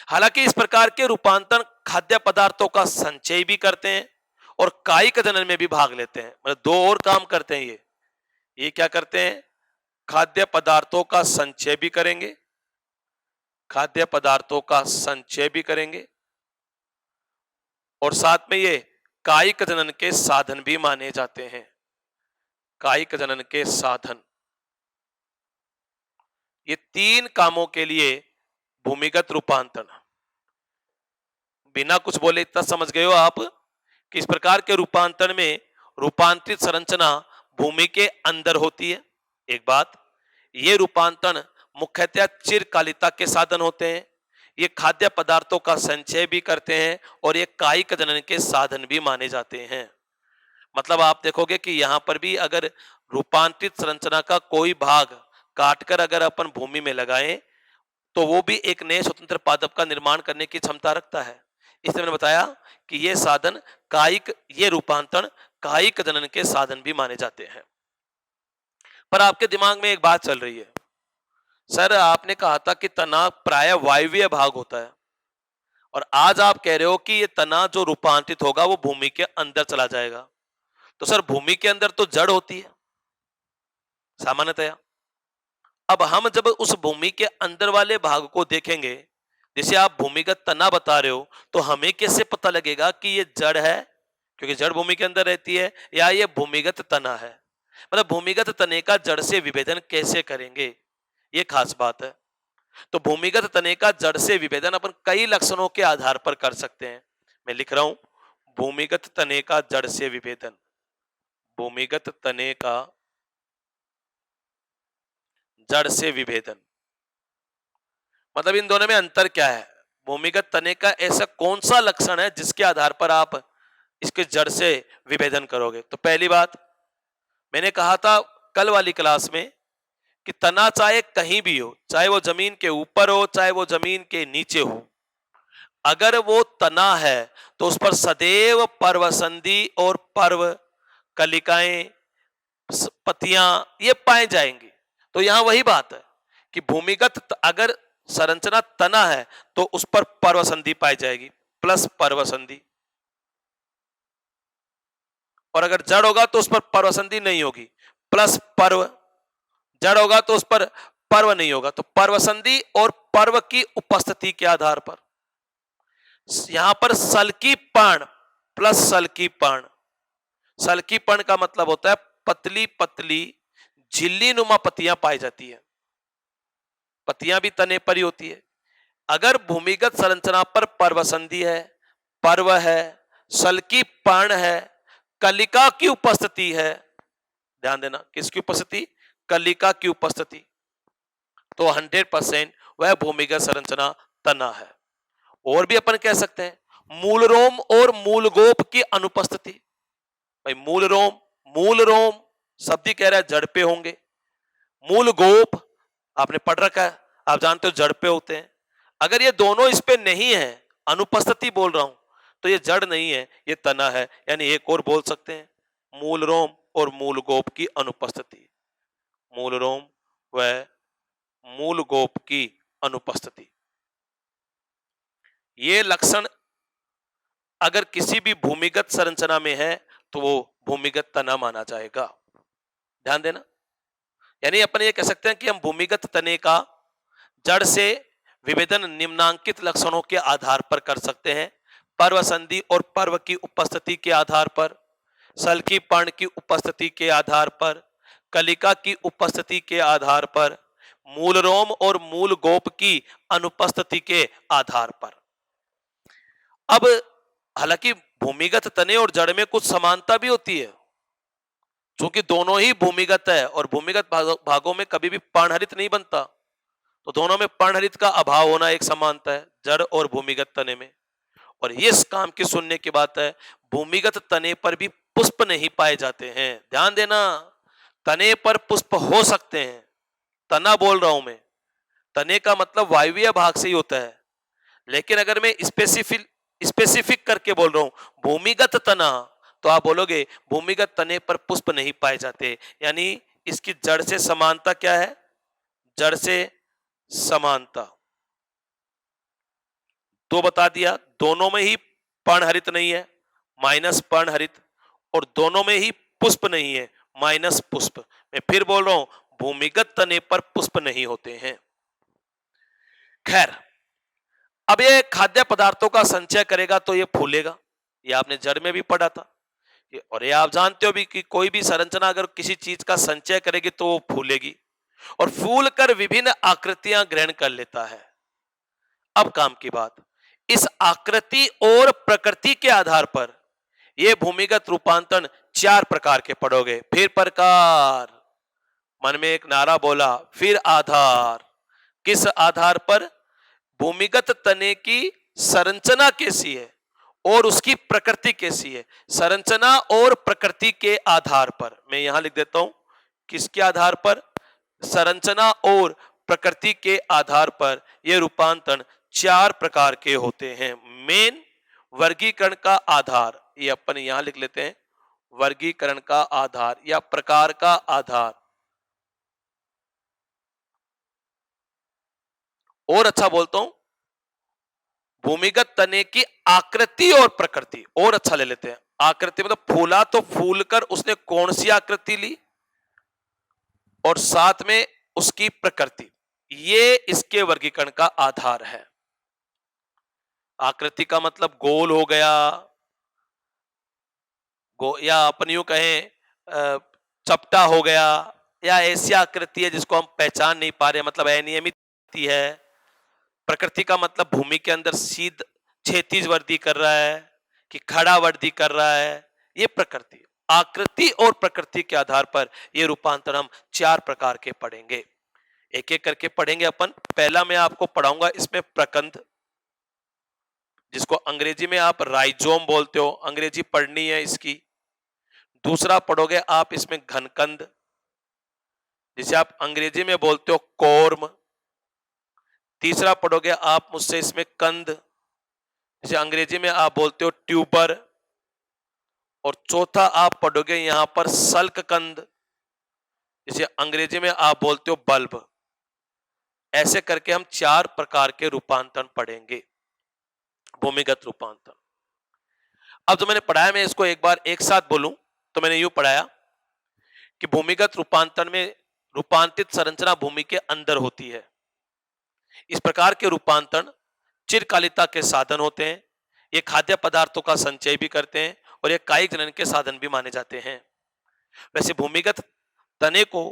हालांकि इस प्रकार के रूपांतरण खाद्य पदार्थों का संचय भी करते हैं और कायिक जनन में भी भाग लेते हैं। मतलब दो और काम करते हैं ये क्या करते हैं? खाद्य पदार्थों का संचय भी करेंगे, खाद्य पदार्थों का संचय भी करेंगे और साथ में ये कायिक जनन के साधन भी माने जाते हैं। कायिक जनन के साधन, ये तीन कामों के लिए भूमिगत रूपांतरण। बिना कुछ बोले इतना समझ गए हो आप कि इस प्रकार के रूपांतरण में रूपांतरित संरचना भूमि के अंदर होती है। एक बात, ये रूपांतरण मुख्यतः चिरकालिता के साधन होते हैं, ये खाद्य पदार्थों का संचय भी करते हैं और ये कायिक जनन के साधन भी माने जाते हैं। मतलब आप देखोगे कि यहां पर भी अगर रूपांतरित संरचना का कोई भाग काटकर अगर अपन भूमि में लगाएं तो वो भी एक नए स्वतंत्र पादप का निर्माण करने की क्षमता रखता है। इसलिए मैंने बताया कि ये साधन कायिक, ये रूपांतरण कायिक जनन के साधन भी माने जाते हैं। पर आपके दिमाग में एक बात चल रही है, सर आपने कहा था कि तना प्राय वायवीय भाग होता है और आज आप कह रहे हो कि ये तना जो रूपांतरित होगा वो भूमि के अंदर चला जाएगा। तो सर भूमि के अंदर तो जड़ होती है सामान्यतया। अब हम जब उस भूमि के अंदर वाले भाग को देखेंगे, जैसे आप भूमिगत तना बता रहे हो, तो हमें कैसे पता लगेगा कि ये जड़ है, क्योंकि जड़ भूमि के अंदर रहती है, या ये भूमिगत तना है? मतलब भूमिगत तने का जड़ से विभेदन कैसे करेंगे, ये खास बात है। तो भूमिगत तने का जड़ से विभेदन अपन कई लक्षणों के आधार पर कर सकते हैं। मैं लिख रहा हूं, भूमिगत तने का जड़ से विभेदन। भूमिगत तने का जड़ से विभेदन मतलब इन दोनों में अंतर क्या है? भूमिगत तने का ऐसा कौन सा लक्षण है जिसके आधार पर आप इसके जड़ से विभेदन करोगे? तो पहली बात, मैंने कहा था कल वाली क्लास में कि तना चाहे कहीं भी हो, चाहे वो जमीन के ऊपर हो चाहे वो जमीन के नीचे हो, अगर वो तना है तो उस पर सदैव पर्वसंधि और पर्व, कलिकाएं, पत्तियां ये पाए जाएंगी। तो यहां वही बात है कि भूमिगत अगर संरचना तना है तो उस पर पर्वसंधि पाई जाएगी, प्लस पर्वसंधि, और अगर जड़ होगा तो उस पर पर्वसंधि नहीं होगी, प्लस पर्व। जड़ होगा तो उस पर पर्व नहीं होगा। तो पर्वसंधि और पर्व की उपस्थिति के आधार पर यहां पर सल्की पर्ण प्लस सल्की पर्ण। सल्की पर्ण का मतलब होता है पतली पतली झिल्ली नुमा पत्तियां पाई जाती है। पत्तियां भी तने पर ही होती है। अगर भूमिगत संरचना पर पर्वसंधि है, पर्व है, सल्की पर्ण है, कलिका की उपस्थिति है, ध्यान देना किसकी उपस्थिति? कलिका की उपस्थिति, तो 100% वह भूमिगत संरचना तना है। और भी अपन कह सकते हैं मूल रोम और मूल गोप की अनुपस्थिति। भाई मूल रोम शब्द ही कह रहा है जड़ पे होंगे। मूल गोप आपने पढ़ रखा है, आप जानते हो जड़ पे होते हैं। अगर ये दोनों इस पे नहीं है, अनुपस्थिति बोल रहा हूं, तो ये जड़ नहीं है, ये तना है। यानी एक और बोल सकते हैं मूल रोम और मूल गोप की अनुपस्थिति। मूल रोम व मूल गोप की अनुपस्थिति, ये लक्षण अगर किसी भी भूमिगत संरचना में है तो वो भूमिगत तना माना जाएगा। ध्यान देना, यानी अपन ये कह सकते हैं कि हम भूमिगत तने का जड़ से विभेदन निम्नांकित लक्षणों के आधार पर कर सकते हैं। पर्वसंधि और पर्व की उपस्थिति के आधार पर, सल्की पर्ण की उपस्थिति के आधार पर, कलिका की उपस्थिति के आधार पर, मूल रोम और मूल गोप की अनुपस्थिति के आधार पर। अब हालांकि भूमिगत तने और जड़ में कुछ समानता भी होती है, क्योंकि दोनों ही भूमिगत है और भूमिगत भागों में कभी भी पर्णहरित नहीं बनता, तो दोनों में पर्णहरित का अभाव होना एक समानता है जड़ और भूमिगत तने में। और इस काम की सुनने की बात है, भूमिगत तने पर भी पुष्प नहीं पाए जाते हैं। ध्यान देना, तने पर पुष्प हो सकते हैं, तना बोल रहा हूं मैं, तने का मतलब वायवीय भाग से ही होता है। लेकिन अगर मैं स्पेसिफिक करके बोल रहा हूं भूमिगत तना, तो आप बोलोगे भूमिगत तने पर पुष्प नहीं पाए जाते। यानी इसकी जड़ से समानता क्या है? जड़ से समानता, तो बता दिया दोनों में ही पर्णहरित नहीं है, माइनस पर्णहरित, और दोनों में ही पुष्प नहीं है, माइनस पुष्प। मैं फिर बोल रहा हूं, भूमिगत तने पर पुष्प नहीं होते हैं। खैर, अब ये खाद्य पदार्थों का संचय करेगा तो ये फूलेगा, ये आपने जड़ में भी पढ़ा था। और ये आप जानते हो भी कि कोई भी संरचना अगर किसी चीज का संचय करेगी तो वो फूलेगी, और फूल कर विभिन्न आकृतियां ग्रहण कर लेता है। अब काम की बात, इस आकृति और प्रकृति के आधार पर ये भूमिगत रूपांतरण 4 प्रकार के पढ़ोगे। फिर प्रकार, मन में एक नारा बोला, फिर आधार। किस आधार पर? भूमिगत तने की संरचना कैसी है और उसकी प्रकृति कैसी है। संरचना और प्रकृति के आधार पर, मैं यहां लिख देता हूं, किसके आधार पर? संरचना और प्रकृति के आधार पर यह रूपांतरण 4 प्रकार के होते हैं। मेन वर्गीकरण का आधार, ये अपन यहां लिख लेते हैं, वर्गीकरण का आधार या प्रकार का आधार। और अच्छा बोलता हूं, भूमिगत तने की आकृति और प्रकृति, और अच्छा ले लेते हैं। आकृति मतलब फूला तो फूल कर उसने कौन सी आकृति ली, और साथ में उसकी प्रकृति, ये इसके वर्गीकरण का आधार है। आकृति का मतलब गोल हो गया, या अपन यूं कहें चपटा हो गया, या ऐसी आकृति है जिसको हम पहचान नहीं पा रहे, मतलब अनियमित है। प्रकृति का मतलब भूमि के अंदर सीध क्षैतिज वृद्धि कर रहा है कि खड़ा वृद्धि कर रहा है, ये प्रकृति। आकृति और प्रकृति के आधार पर ये रूपांतर हम 4 प्रकार के पढ़ेंगे, एक एक करके पढ़ेंगे अपन। पहला मैं आपको पढ़ाऊंगा इसमें प्रकंद, जिसको अंग्रेजी में आप राइजोम बोलते हो, अंग्रेजी पढ़नी है इसकी। दूसरा पढ़ोगे आप इसमें घनकंद, जिसे आप अंग्रेजी में बोलते हो कोर्म। तीसरा पढ़ोगे आप मुझसे इसमें कंद, जिसे अंग्रेजी में आप बोलते हो ट्यूबर। और चौथा आप पढ़ोगे यहां पर सल्क कंद, जिसे अंग्रेजी में आप बोलते हो बल्ब। ऐसे करके हम 4 प्रकार के रूपांतरण पढ़ेंगे, भूमिगत रूपांतरण। अब जो मैंने पढ़ाया, मैं इसको एक बार एक साथ बोलूं तो मैंने यूं पढ़ाया कि भूमिगत रूपांतरण में रूपांतरित संरचना भूमि के अंदर होती है। इस प्रकार के रूपांतरण चिरकालिता के साधन होते हैं, ये खाद्य पदार्थों का संचय भी करते हैं, और ये कायिक जनन के साधन भी माने जाते हैं। वैसे भूमिगत तने को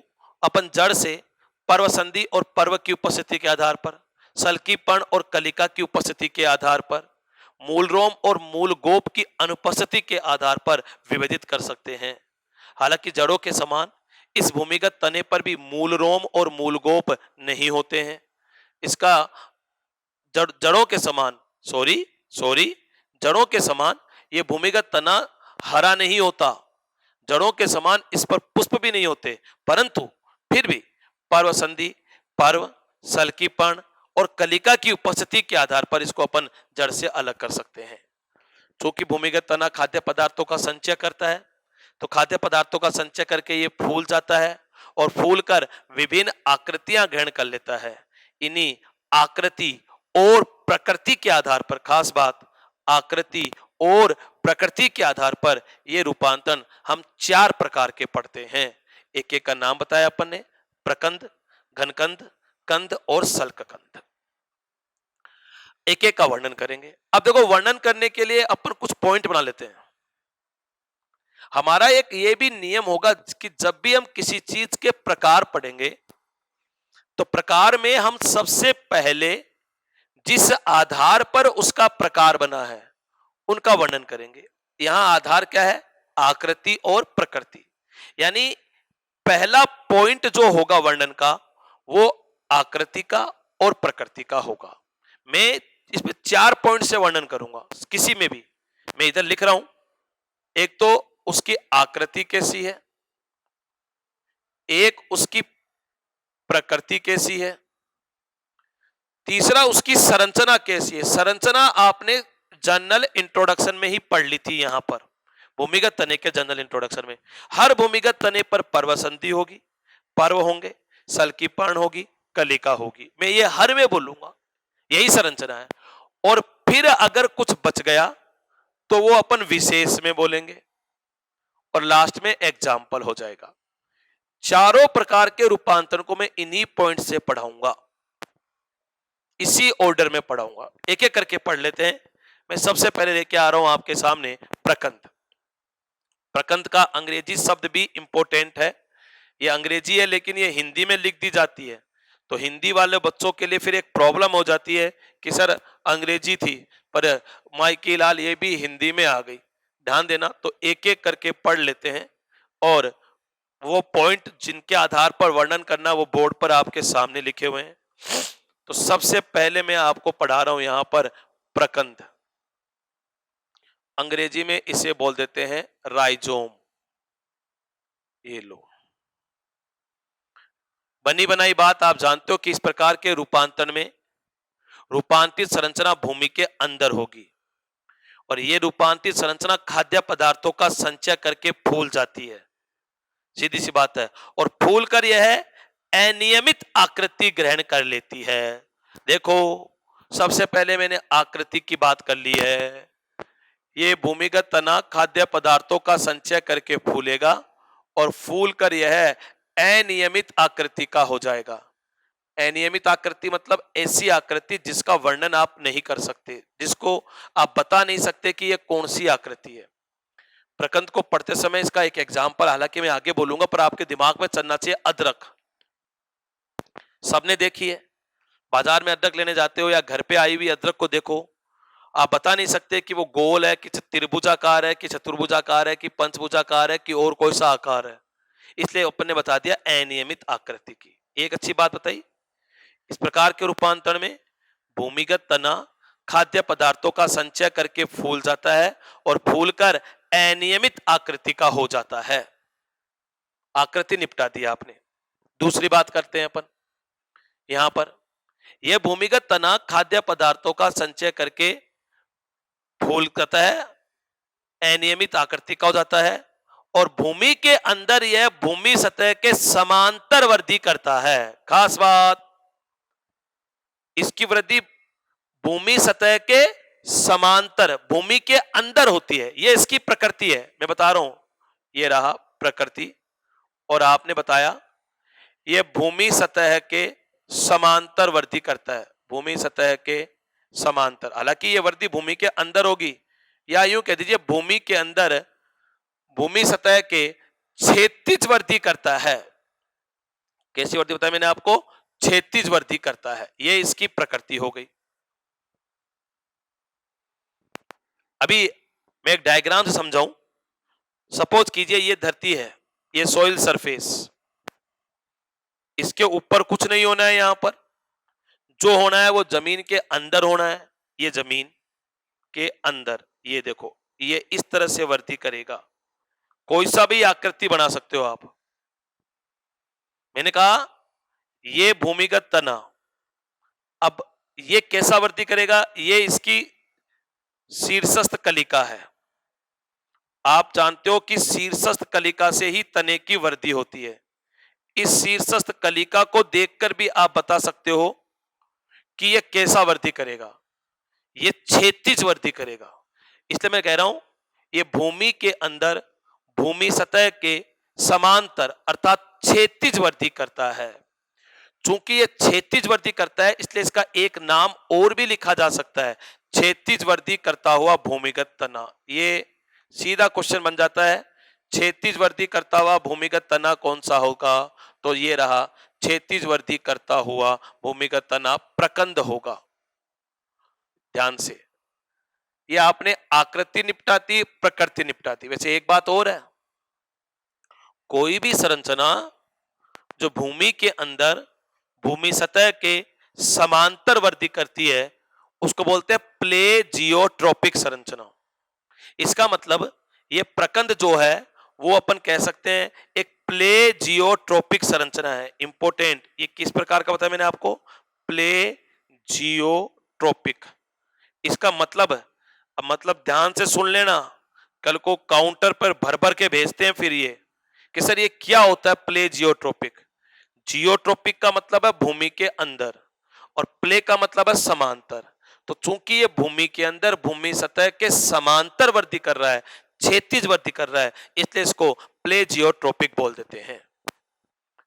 अपन जड़ से पर्वसंधि और पर्व की उपस्थिति के आधार पर, सल्कीपर्ण और कलिका की उपस्थिति के आधार पर, मूल रोम और मूल गोप की अनुपस्थिति के आधार पर विभेदित कर सकते हैं। हालांकि जड़ों के समान इस भूमिगत तने पर भी मूल रोम और मूल गोप नहीं होते हैं। इसका जड़ों के समान जड़ों के समान यह भूमिगत तना हरा नहीं होता, जड़ों के समान इस पर पुष्प भी नहीं होते, परंतु फिर भी पर्व संधि, पर्व, सल्कीपर्ण और कलिका की उपस्थिति के आधार पर इसको अपन जड़ से अलग कर सकते हैं। चूंकि भूमिगत तना खाद्य पदार्थों का संचय करता है, तो खाद्य पदार्थों का संचय करके ये फूल जाता है, और फूल कर विभिन्न आकृतियां ग्रहण कर लेता है। इन्हीं आकृति और प्रकृति के आधार पर, खास बात, आकृति और प्रकृति के आधार पर ये रूपांतरण हम 4 प्रकार के पढ़ते हैं। एक एक का नाम बताया अपन ने, प्रकंद, घनकंद, कंद और सल्ककंद। एक एक का वर्णन करेंगे। अब देखो, वर्णन करने के लिए अपन कुछ पॉइंट बना लेते हैं। हमारा एक ये भी नियम होगा कि जब भी हम किसी चीज के प्रकार पढ़ेंगे, तो प्रकार में हम सबसे पहले जिस आधार पर उसका प्रकार बना है उनका वर्णन करेंगे। यहां आधार क्या है? आकृति और प्रकृति। यानी पहला पॉइंट जो होगा वर्णन का, वो आकृति का और प्रकृति का होगा। मैं इसमें 4 पॉइंट से वर्णन करूंगा, किसी में भी। मैं इधर लिख रहा हूं, एक तो उसकी आकृति कैसी है, एक उसकी प्रकृति कैसी है, तीसरा उसकी संरचना कैसी है। संरचना आपने जनरल इंट्रोडक्शन में ही पढ़ ली थी। यहां पर भूमिगत तने के जनरल इंट्रोडक्शन में हर भूमिगत तने पर पर्वसंधि होगी, पर्व होंगे, सल्कीपर्ण होगी, कलिका होगी। मैं ये हर में बोलूंगा, यही संरचना है। और फिर अगर कुछ बच गया तो वो अपन विशेष में बोलेंगे और लास्ट में एग्जाम्पल हो जाएगा। चारों प्रकार के रूपांतरण को मैं इन्हीं पॉइंट से पढ़ाऊंगा, इसी ऑर्डर में पढ़ाऊंगा। एक एक करके पढ़ लेते हैं। मैं सबसे पहले लेके आ रहा हूं आपके सामने प्रकंद। प्रकंद का अंग्रेजी शब्द भी इंपॉर्टेंट है। ये अंग्रेजी है लेकिन ये हिंदी में लिख दी जाती है, तो हिंदी वाले बच्चों के लिए फिर एक प्रॉब्लम हो जाती है कि सर अंग्रेजी थी पर माइकी लाल ये भी हिंदी में आ गई। ध्यान देना, तो एक एक करके पढ़ लेते हैं और वो पॉइंट जिनके आधार पर वर्णन करना वो बोर्ड पर आपके सामने लिखे हुए हैं। तो सबसे पहले मैं आपको पढ़ा रहा हूं यहां पर प्रकंद। अंग्रेजी में इसे बोल देते हैं राइजोम। ये लो, बनी बनाई बात आप जानते हो कि इस प्रकार के रूपांतरण में रूपांतरित संरचना भूमि के अंदर होगी और यह रूपांतरित संरचना खाद्य पदार्थों का संचय करके फूल जाती है। सीधी सी बात है। और फूल कर यह अनियमित आकृति ग्रहण कर लेती है। देखो, सबसे पहले मैंने आकृति की बात कर ली है। ये भूमिगत तना खाद्य पदार्थों का संचय करके फूलेगा और फूल कर यह अनियमित आकृति का हो जाएगा। अनियमित आकृति मतलब ऐसी आकृति जिसका वर्णन आप नहीं कर सकते, जिसको आप बता नहीं सकते कि यह कौन सी आकृति है। प्रकंद को पढ़ते समय इसका एक एग्जाम्पल हालांकि मैं आगे बोलूंगा पर आपके दिमाग में चलना चाहिए। अदरक सबने देखी है, बाजार में अदरक लेने जाते हो या घर पे आई हुई अदरक को देखो, आप बता नहीं सकते कि वो गोल है कि त्रिभुजाकार है कि चतुर्भुजाकार है कि पंचभुजाकार है कि और कोई सा आकार है। इसलिए अपन ने बता दिया अनियमित आकृति की। एक अच्छी बात बताई, इस प्रकार के रूपांतरण में भूमिगत तना खाद्य पदार्थों का संचय करके फूल जाता है और फूलकर अनियमित आकृति का हो जाता है। आकृति निपटा दी आपने। दूसरी बात करते हैं अपन यहां पर। यह भूमिगत तना खाद्य पदार्थों का संचय करके फूल करता है, अनियमित आकृति का हो जाता है और भूमि के अंदर यह भूमि सतह के समांतर वृद्धि करता है। खास बात, इसकी वृद्धि भूमि सतह के समांतर भूमि के अंदर होती है। यह इसकी प्रकृति है, मैं बता रहा हूं। यह रहा प्रकृति और आपने बताया यह भूमि सतह के समांतर वृद्धि करता है। भूमि सतह के समांतर, हालांकि यह वृद्धि भूमि के अंदर होगी या यूं कह दीजिए भूमि के अंदर भूमि सतह के क्षैतिज वृद्धि करता है। कैसी वृद्धि बताया मैंने आपको? क्षैतिज वृद्धि करता है। यह इसकी प्रकृति हो गई। अभी मैं एक डायग्राम से समझाऊं। सपोज कीजिए ये धरती है, ये सॉइल सरफेस, इसके ऊपर कुछ नहीं होना है। यहां पर जो होना है वो जमीन के अंदर होना है। ये जमीन के अंदर, ये देखो, ये इस तरह से वृद्धि करेगा। कोई सा भी आकृति बना सकते हो आप। मैंने कहा ये भूमिगत तना, अब ये कैसा वृद्धि करेगा? ये इसकी शीर्षस्थ कलिका है। आप जानते हो कि शीर्षस्थ कलिका से ही तने की वृद्धि होती है। इस शीर्षस्थ कलिका को देखकर भी आप बता सकते हो कि यह कैसा वृद्धि करेगा। यह क्षैतिज वृद्धि करेगा। इसलिए मैं कह रहा हूं यह भूमि के अंदर भूमि सतह के समांतर अर्थात क्षैतिज वृद्धि करता है। चूंकि यह क्षैतिज वृद्धि करता है इसलिए इसका एक नाम और भी लिखा जा सकता है, क्षैतिज वृद्धि करता हुआ भूमिगत तना। ये सीधा क्वेश्चन बन जाता है, क्षैतिज वृद्धि करता हुआ भूमिगत तना कौन सा होगा? तो ये रहा, क्षैतिज वृद्धि करता हुआ भूमिगत तना प्रकंद होगा। ध्यान से, ये आपने आकृति निपटाती, प्रकृति निपटाती। वैसे एक बात और है, कोई भी संरचना जो भूमि के अंदर भूमि सतह के समांतर वृद्धि करती है उसको बोलते हैं प्लेजियोट्रोपिक संरचना। इसका मतलब ये प्रकंद जो है वो अपन कह सकते हैं एक प्लेजियोट्रोपिक संरचना है। इंपोर्टेंट, ये किस प्रकार का बताया मैंने आपको? प्लेजियोट्रोपिक। इसका मतलब ध्यान से सुन लेना, कल को काउंटर पर भर भर के भेजते हैं फिर ये कि सर ये क्या होता है प्लेजियोट्रोपिक। जियोट्रोपिक का मतलब है भूमि के अंदर और प्ले का मतलब है समांतर। तो चूंकि ये भूमि के अंदर भूमि सतह के समांतर वृद्धि कर रहा है, क्षैतिज वृद्धि कर रहा है, इसलिए इसको प्ले जियोट्रोपिक बोल देते हैं।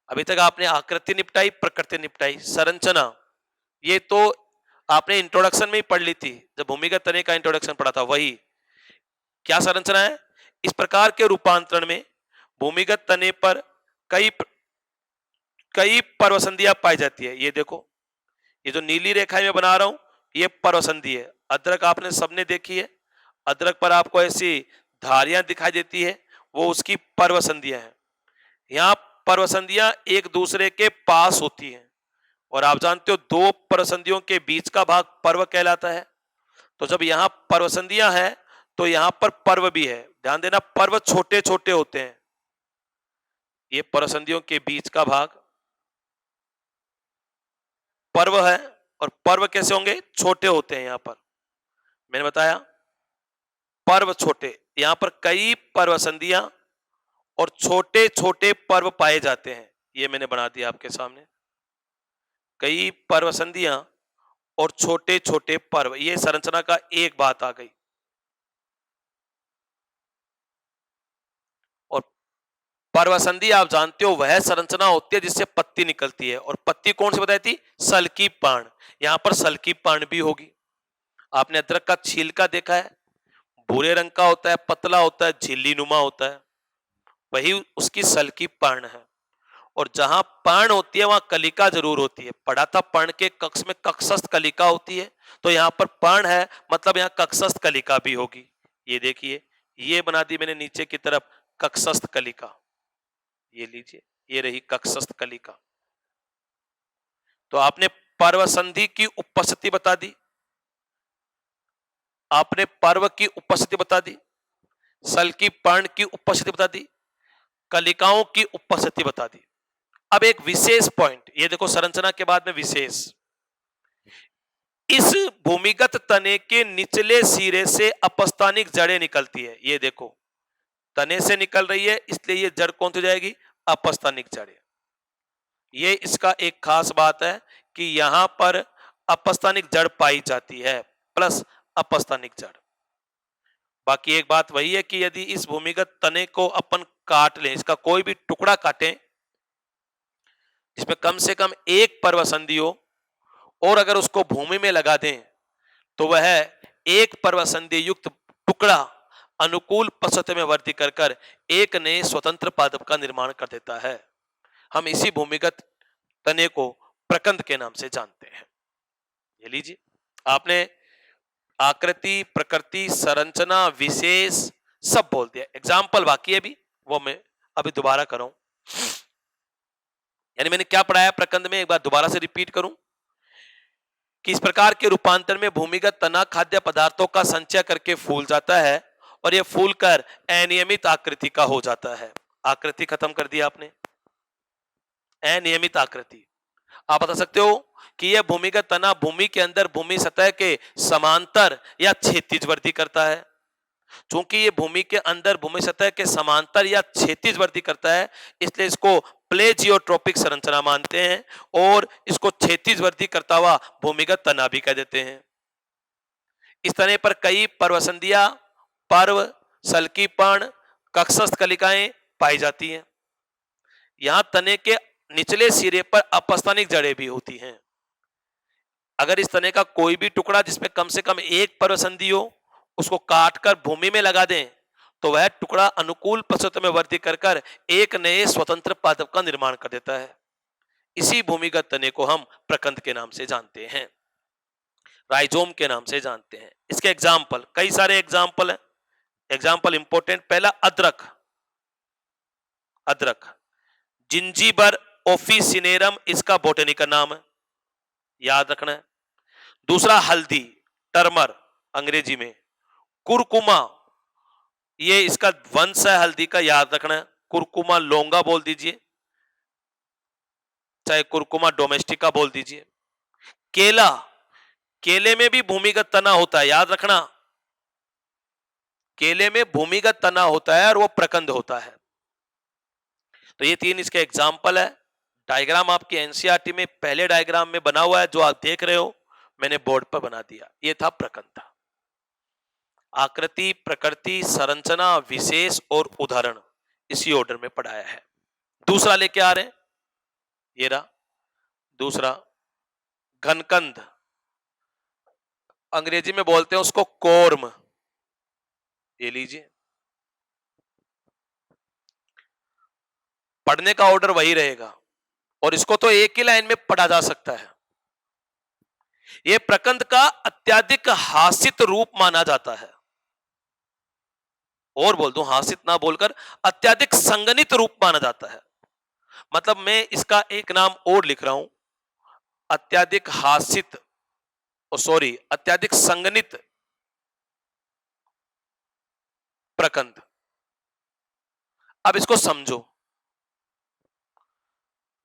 अभी तक आपने आकृति निपटाई, प्रकृति निपटाई, संरचना ये तो आपने इंट्रोडक्शन में ही पढ़ ली थी, जब भूमिगत तने का इंट्रोडक्शन पढ़ा था। वही क्या संरचना है, इस प्रकार के रूपांतरण में भूमिगत तने पर कई कई पर्वसंधियां पाई जाती है। ये देखो, ये जो नीली रेखा मैं बना रहा हूं, ये पर्वसंधि है। अदरक आपने सबने देखी है, अदरक पर आपको ऐसी धारियां दिखाई देती है, वो उसकी पर्वसंधियां हैं। यहाँ पर्वसंधियां एक दूसरे के पास होती हैं और आप जानते हो दो पर्वसंधियों के बीच का भाग पर्व कहलाता है। तो जब यहाँ पर्वसंधियां हैं तो यहाँ पर पर्व भी है। ध्यान देना, पर्व छोटे छोटे होते हैं। ये पर्वसंधियों के बीच का भाग पर्व है और पर्व कैसे होंगे, छोटे होते हैं। यहाँ पर मैंने बताया पर्व छोटे, यहाँ पर कई पर्वसंधियां और छोटे छोटे पर्व पाए जाते हैं। ये मैंने बना दिया आपके सामने, कई पर्वसंधियां और छोटे छोटे पर्व। ये संरचना का एक बात आ गई। और पर्वसंधि आप जानते हो वह संरचना होती है जिससे पत्ती निकलती है, और पत्ती कौन सी बताई थी, सल्की पान। यहां पर सल्की पान भी होगी। आपने अदरक का छिलका देखा है, भूरे रंग का होता है, पतला होता है, झिल्ली नुमा होता है, वही उसकी सल्की पान है। और जहां पर्ण होती है वहां कलिका जरूर होती है। पढ़ा था पर्ण के कक्ष में कक्षस्थ कलिका होती है, तो यहाँ पर पर्ण है मतलब यहाँ कक्षस्थ कलिका भी होगी। ये देखिए, ये बना दी मैंने नीचे की तरफ कक्षस्थ कलिका। ये लीजिए, ये रही कक्षस्थ कलिका। तो आपने पर्वसंधि की उपस्थिति बता दी, आपने पर्व की उपस्थिति बता दी, सल की पर्ण की उपस्थिति बता दी, कलिकाओं की उपस्थिति बता दी। अब एक विशेष पॉइंट, ये देखो संरचना के बाद में विशेष, इस भूमिगत तने के निचले सिरे से अपस्थानिक जड़ें निकलती है। ये देखो, तने से निकल रही है, इसलिए ये जड़ कौन सी हो जाएगी, अपस्थानिक जड़ें। ये इसका एक खास बात है कि यहां पर अपस्थानिक जड़ पाई जाती है, प्लस अपस्थानिक जड़। बाकी एक बात वही है कि यदि इस भूमिगत तने को अपन काट लें, इसका कोई भी टुकड़ा काटें जिसमें कम से कम एक पर्वसंधि हो, और अगर उसको भूमि में लगा दें तो वह एक पर्वसंधि युक्त टुकड़ा अनुकूल परिस्थिति में वृद्धि कर कर एक नए स्वतंत्र पादप का निर्माण कर देता है। हम इसी भूमिगत तने को प्रकंद के नाम से जानते हैं। ये लीजिए, आपने आकृति, प्रकृति, संरचना, विशेष सब बोल दिया। एग्जाम्पल बाकी है भी, वो मैं अभी दोबारा करूं। यानी मैंने क्या पढ़ाया प्रकंद में, एक बार दोबारा से रिपीट करूं कि इस प्रकार के रूपांतर में भूमिगत तना खाद्य पदार्थों का संचय करके फूल जाता है और यह फूल कर अनियमित आकृति का हो जाता है। आकृति खत्म कर दिया आपने, अनियमित आकृति। आप बता सकते हो कि यह भूमिगत तना भूमि के अंदर भूमि सतह के समांतर या क्षैतिज वृद्धि करता है। चूंकि ये भूमि के अंदर भूमि सतह के समांतर या क्षैतिज वृद्धि करता है, इसलिए इसको प्लेजियोट्रोपिक संरचना मानते हैं और इसको क्षैतिज वृद्धि करता हुआ भूमिगत तना भी कह देते हैं। इस तने पर कई पर्वसंधियां, पर्व, सल्की पर्ण, कक्षस्थ कलिकाएं पाई जाती हैं। यहां तने के निचले सिरे पर अपस्थानिक जड़ें भी होती हैं। अगर इस तने का कोई भी टुकड़ा जिसमें कम से कम एक पर्वसंधि हो, उसको काटकर भूमि में लगा दें तो वह टुकड़ा अनुकूल परिस्थिति में वृद्धि कर कर एक नए स्वतंत्र पादप का निर्माण कर देता है। इसी भूमिगत तने को हम प्रकंद के नाम से जानते हैं, राइजोम के नाम से जानते हैं। इसके एग्जाम्पल, कई सारे एग्जाम्पल हैं। एग्जाम्पल इंपोर्टेंट, पहला अदरक। अदरक जिंजीबर ओफिसिनेरम इसका बोटेनिकल नाम है, याद रखना है। दूसरा हल्दी, टर्मर अंग्रेजी में। कुरकुमा, ये इसका वंश है हल्दी का, याद रखना है। कुरकुमा लोंगा बोल दीजिए, चाहे कुरकुमा डोमेस्टिका बोल दीजिए। केला, केले में भी भूमिगत तना होता है, याद रखना। केले में भूमिगत तना होता है और वो प्रकंद होता है। तो ये तीन इसके एग्जाम्पल है। डायग्राम आपकी एनसीईआरटी में पहले डायग्राम में बना हुआ है, जो आप देख रहे हो, मैंने बोर्ड पर बना दिया। ये था प्रकंद। आकृति, प्रकृति, संरचना, विशेष और उदाहरण, इसी ऑर्डर में पढ़ाया है। दूसरा लेके आ रहे हैं, ये रहा दूसरा, घनकंद, अंग्रेजी में बोलते हैं उसको कोर्म। ये लीजिए, पढ़ने का ऑर्डर वही रहेगा और इसको तो एक ही लाइन में पढ़ा जा सकता है। यह प्रकंद का अत्यधिक हासित रूप माना जाता है, और बोल दूं, हासित ना बोलकर अत्यधिक संगनित रूप माना जाता है। मतलब मैं इसका एक नाम और लिख रहा हूं, अत्यधिक हासित, सॉरी, अत्यधिक संगनित प्रकंद। अब इसको समझो,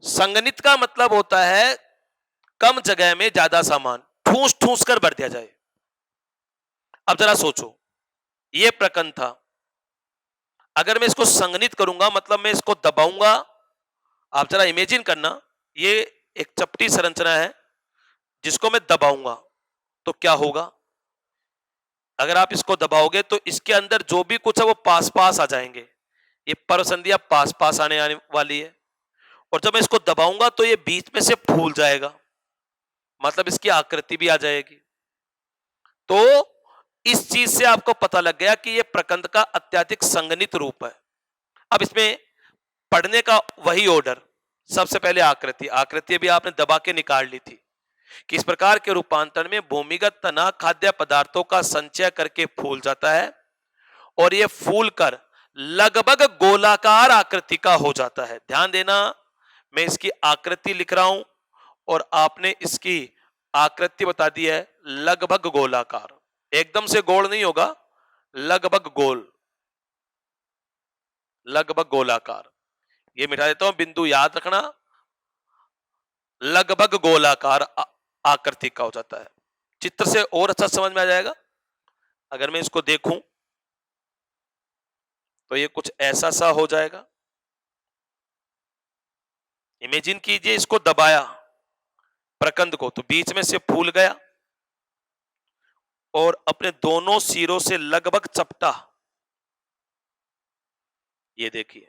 संगनित का मतलब होता है कम जगह में ज्यादा सामान ठूस ठूस कर भर दिया जाए। अब जरा सोचो, यह प्रकंद था, अगर मैं इसको संगनित करूंगा मतलब मैं इसको दबाऊंगा। आप जरा इमेजिन करना, ये एक चपटी संरचना है जिसको मैं दबाऊंगा तो क्या होगा? अगर आप इसको दबाओगे तो इसके अंदर जो भी कुछ है वो पास पास आ जाएंगे। ये परसंधियां पास पास आने वाली है, और जब मैं इसको दबाऊंगा तो ये बीच में से फूल जाएगा, मतलब इसकी आकृति भी आ जाएगी। तो इस चीज से आपको पता लग गया कि ये प्रकंद का अत्यधिक संगनित रूप है। अब इसमें पढ़ने का वही ऑर्डर, सबसे पहले आकृति। आकृति भी आपने दबा के निकाल ली थी कि इस प्रकार के रूपांतरण में भूमिगत तना खाद्य पदार्थों का संचय करके फूल जाता है, और यह फूल कर लगभग गोलाकार आकृति का हो जाता है। ध्यान देना, मैं इसकी आकृति लिख रहा हूं और आपने इसकी आकृति बता दी है लगभग गोलाकार। एकदम से गोल नहीं होगा, लगभग गोल, लगभग गोलाकार। ये मिटा देता हूं, बिंदु याद रखना, लगभग गोलाकार आकृति का हो जाता है। चित्र से और अच्छा समझ में आ जाएगा। अगर मैं इसको देखूं तो ये कुछ ऐसा सा हो जाएगा। इमेजिन कीजिए, इसको दबाया प्रकंद को तो बीच में से फूल गया और अपने दोनों सिरों से लगभग चपटा। ये देखिए,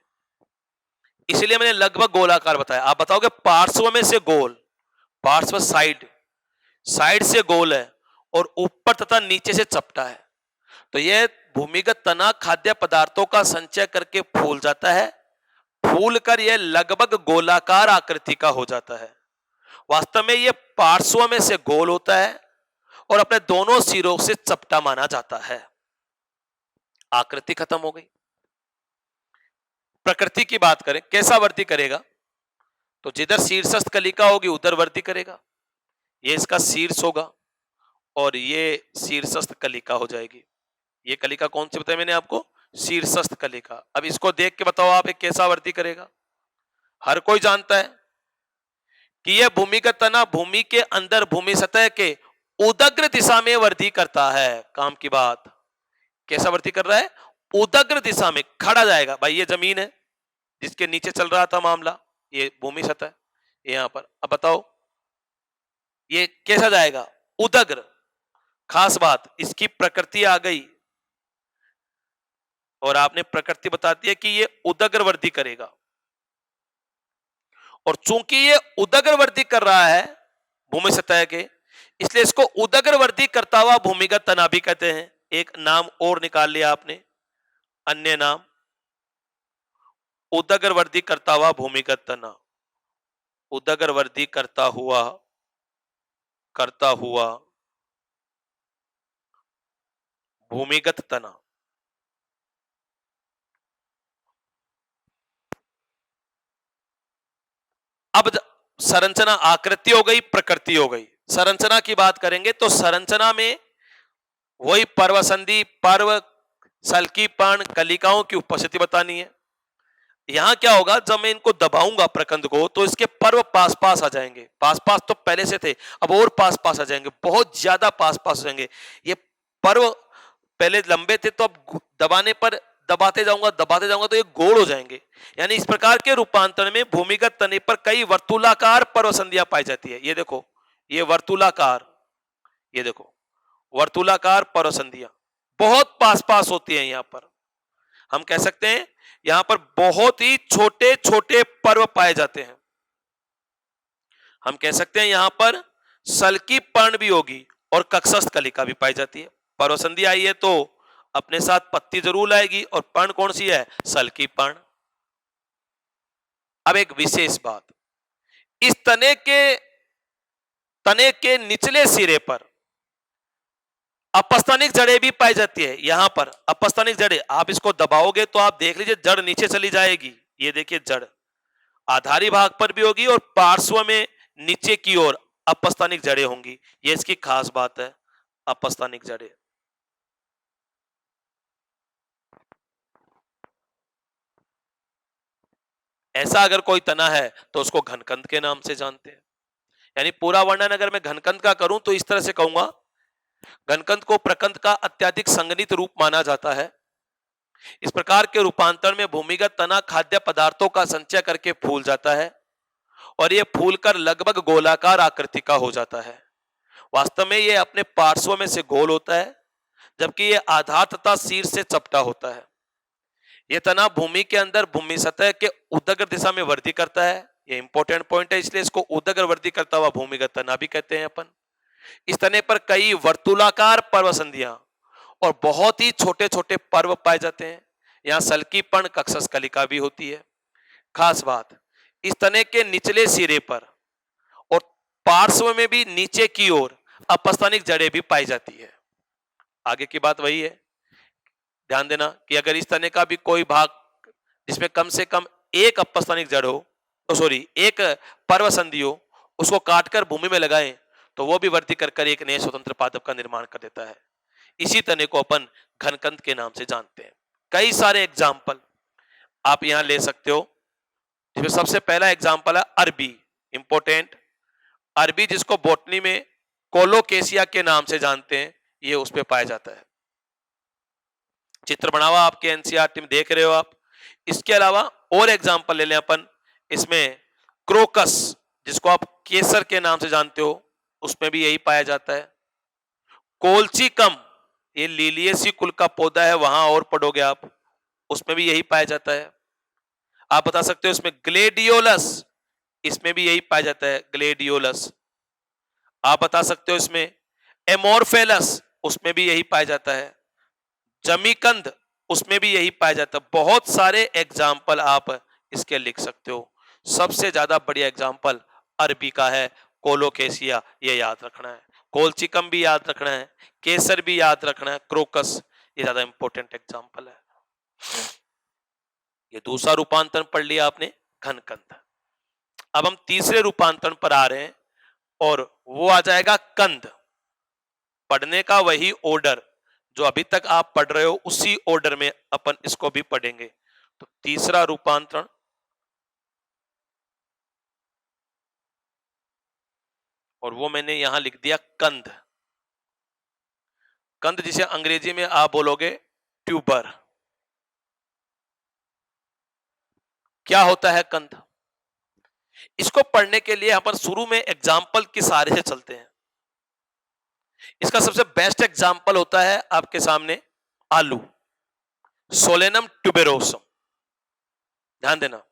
इसलिए मैंने लगभग गोलाकार बताया। आप बताओगे पार्श्व में से गोल, पार्श्व साइड, साइड से गोल है और ऊपर तथा नीचे से चपटा है, तो यह भूमिगत तना खाद्य पदार्थों का संचय करके फूल जाता है। फूल कर यह लगभग गोलाकार आकृति का हो जाता है। वास्तव में यह पार्श्व में से गोल होता है और अपने दोनों सिरों से चपटा माना जाता है। आकृति खत्म हो गई। प्रकृति की बात करें, कैसा वृद्धि करेगा? तो जिधर शीर्षस्थ कलिका होगी उधर वृद्धि करेगा। ये इसका शीर्ष होगा और ये शीर्षस्थ कलिका हो जाएगी। ये कलिका कौन सी बताई मैंने आपको? शीर्षस्थ कलिका। अब इसको देख के बताओ आप, एक कैसा वृद्धि करेगा? हर कोई जानता है कि यह भूमिगत तना भूमि के अंदर भूमि सतह के उदग्र दिशा में वृद्धि करता है। काम की बात, कैसा वृद्धि कर रहा है? उदग्र दिशा में खड़ा जाएगा। भाई ये जमीन है जिसके नीचे चल रहा था मामला, ये भूमि सतह यहां पर। अब बताओ ये कैसा जाएगा? उदग्र। खास बात, इसकी प्रकृति आ गई और आपने प्रकृति बता दी है कि ये उदग्र वृद्धि करेगा। और चूंकि ये उदग्र वृद्धि कर रहा है भूमि सतह के, इसलिए इसको उदग्र वृद्धि करता हुआ भूमिगत तना भी कहते हैं। एक नाम और निकाल लिया आपने, अन्य नाम, उदग्र वृद्धि करता हुआ भूमिगत तना। उदग्र वृद्धि करता हुआ भूमिगत तना। अब संरचना, आकृति हो गई, प्रकृति हो गई। संरचना की बात करेंगे तो संरचना में वही पर्वसंधि, पर्व, सल्कीपर्ण, कलिकाओं की उपस्थिति बतानी है। यहां क्या होगा, जब मैं इनको दबाऊंगा प्रकंद को तो इसके पर्व पास पास आ जाएंगे। पास पास तो पहले से थे, अब और पास पास आ जाएंगे, बहुत ज्यादा पास पास हो जाएंगे। ये पर्व पहले लंबे थे तो अब दबाने पर दबाते जाऊंगा तो ये गोल हो जाएंगे। यानी इस प्रकार के रूपांतरण में भूमिगत तने पर कई वर्तुलाकार पर्व संधियां पाई जाती है। ये देखो, ये वर्तुलाकार, ये देखो वर्तुलाकार पर्व संधियां बहुत पास पास होती है। यहां पर हम कह सकते हैं यहां पर बहुत ही छोटे छोटे पर्व पाए जाते हैं। हम कह सकते हैं यहां पर सल्की पर्ण भी होगी और कक्षस्थ कलिका भी पाई जाती है। पर्व संधि आई है तो अपने साथ पत्ती जरूर लाएगी, और पर्ण कौन सी है? सल्की पर्ण। अब एक विशेष बात, इस तने के निचले सिरे पर अपस्थानिक जड़ें भी पाई जाती है। यहां पर अपस्थानिक जड़ें, आप इसको दबाओगे तो आप देख लीजिए जड़ नीचे चली जाएगी। ये देखिए जड़ आधारी भाग पर भी होगी और पार्श्व में नीचे की ओर अपस्थानिक जड़ें होंगी। ये इसकी खास बात है, अपस्थानिक जड़ें। ऐसा अगर कोई तना है तो उसको घनकंद के नाम से जानते हैं। यानी पूरा वर्णन अगर मैं घनकंद का करूं तो इस तरह से कहूंगा, घनकंद को प्रकंद का अत्यधिक संगनित रूप माना जाता है। इस प्रकार के रूपांतरण में भूमिगत तना खाद्य पदार्थों का संचय करके फूल जाता है और यह फूलकर लगभग गोलाकार आकृति का हो जाता है। वास्तव में यह अपने पार्श्व में से गोल होता है, जबकि यह आधार तथा शीर्ष से चपटा होता है। यह तना भूमि के अंदर भूमि सतह के उदग्र दिशा में वृद्धि करता है। यह इंपॉर्टेंट पॉइंट है, इसलिए इसको उदग्र वृद्धि करता हुआ भूमिगत तना भी कहते हैं अपन। इस तने पर कई वर्तुलाकार पर्व संधियां और बहुत ही छोटे छोटे पर्व पाए जाते हैं। यहां सल्की पर्ण कक्षस्थ कलिका भी होती है। खास बात, इस तने के निचले सिरे पर और पार्श्व में भी नीचे की ओर अपस्थानिक जड़ें भी पाई जाती है। आगे की बात वही है, ध्यान देना कि अगर इस तने का भी कोई भाग जिसमें कम से कम एक अपस्थानिक जड़ हो, एक पर्व संधि हो, उसको काटकर भूमि में लगाएं तो वो भी वृद्धि कर एक नए स्वतंत्र पादप का निर्माण कर देता है। इसी तने को अपन घनकंद के नाम से जानते हैं। कई सारे एग्जाम्पल आप यहां ले सकते हो, जिसमें सबसे पहला एग्जाम्पल है अरबी। इंपोर्टेंट, अरबी जिसको बोटनी में कोलोकेशिया के नाम से जानते हैं, ये उसमें पाया जाता है। चित्र बना हुआ आपके एनसीईआरटी में देख रहे हो आप। इसके अलावा और एग्जाम्पल ले लें अपन, इसमें क्रोकस जिसको आप केसर के नाम से जानते हो, उसमें भी यही पाया जाता है। कोलचिकम, ये लिलियेसी कुल का पौधा है, वहां और पढ़ोगे आप, उसमें भी यही पाया जाता है। आप बता सकते हो इसमें ग्लेडियोलस, इसमें भी यही पाया जाता है, ग्लेडियोलस। आप बता सकते हो इसमें एमोरफेलस, उसमें भी यही पाया जाता है। जमीकंद, उसमें भी यही पाया जाता है। बहुत सारे एग्जाम्पल आप इसके लिख सकते हो। सबसे ज्यादा बढ़िया एग्जाम्पल अरबी का है, कोलोकेशिया, ये याद रखना है। कोलचिकम भी याद रखना है, केसर भी याद रखना है, क्रोकस, ये ज्यादा इंपॉर्टेंट एग्जाम्पल है। ये दूसरा रूपांतरण पढ़ लिया आपने, घनकंद। अब हम तीसरे रूपांतरण पर आ रहे हैं और वो आ जाएगा कंद। पढ़ने का वही ऑर्डर जो अभी तक आप पढ़ रहे हो, उसी ऑर्डर में अपन इसको भी पढ़ेंगे। तो तीसरा रूपांतरण, और वो मैंने यहां लिख दिया कंद। कंद जिसे अंग्रेजी में आप बोलोगे ट्यूबर। क्या होता है कंद? इसको पढ़ने के लिए अपन शुरू में एग्जाम्पल के सहारे से चलते हैं। इसका सबसे बेस्ट एग्जाम्पल होता है आपके सामने आलू, सोलेनम ट्यूबेरोसम। ध्यान देना,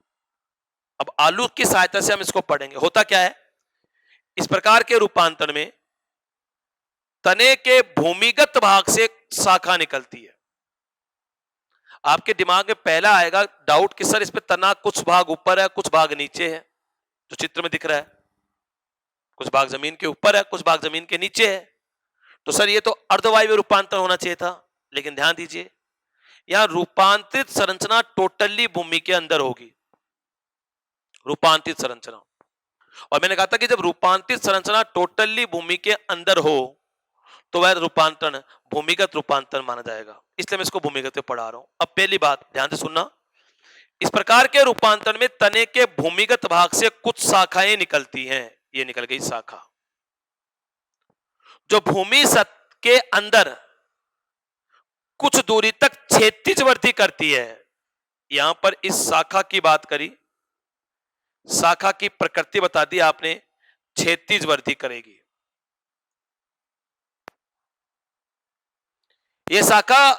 अब आलू की सहायता से हम इसको पढ़ेंगे। होता क्या है, इस प्रकार के रूपांतरण में तने के भूमिगत भाग से शाखा निकलती है। आपके दिमाग में पहला आएगा डाउट कि सर इस पे तना कुछ भाग ऊपर है, कुछ भाग नीचे है, जो चित्र में दिख रहा है। कुछ भाग जमीन के ऊपर है, कुछ भाग जमीन के नीचे है। तो सर ये तो अर्धवायवीय रूपांतरण होना चाहिए था, लेकिन ध्यान दीजिए यहां रूपांतरित संरचना टोटली भूमि के अंदर होगी। रूपांतरित संरचना, और मैंने कहा था कि जब रूपांतरित संरचना टोटली भूमि के अंदर हो तो वह रूपांतरण भूमिगत रूपांतरण माना जाएगा। इसलिए मैं इसको भूमिगत पढ़ा रहा हूं। अब पहली बात ध्यान से सुनना, इस प्रकार के रूपांतरण में तने के भूमिगत भाग से कुछ शाखाएं निकलती हैं। ये निकल गई शाखा, जो भूमि सतह के अंदर कुछ दूरी तक क्षैतिज वृद्धि करती है। यहां पर इस शाखा की बात करी, शाखा की प्रकृति बता दी आपने, क्षैतिज वृद्धि करेगी। यह शाखा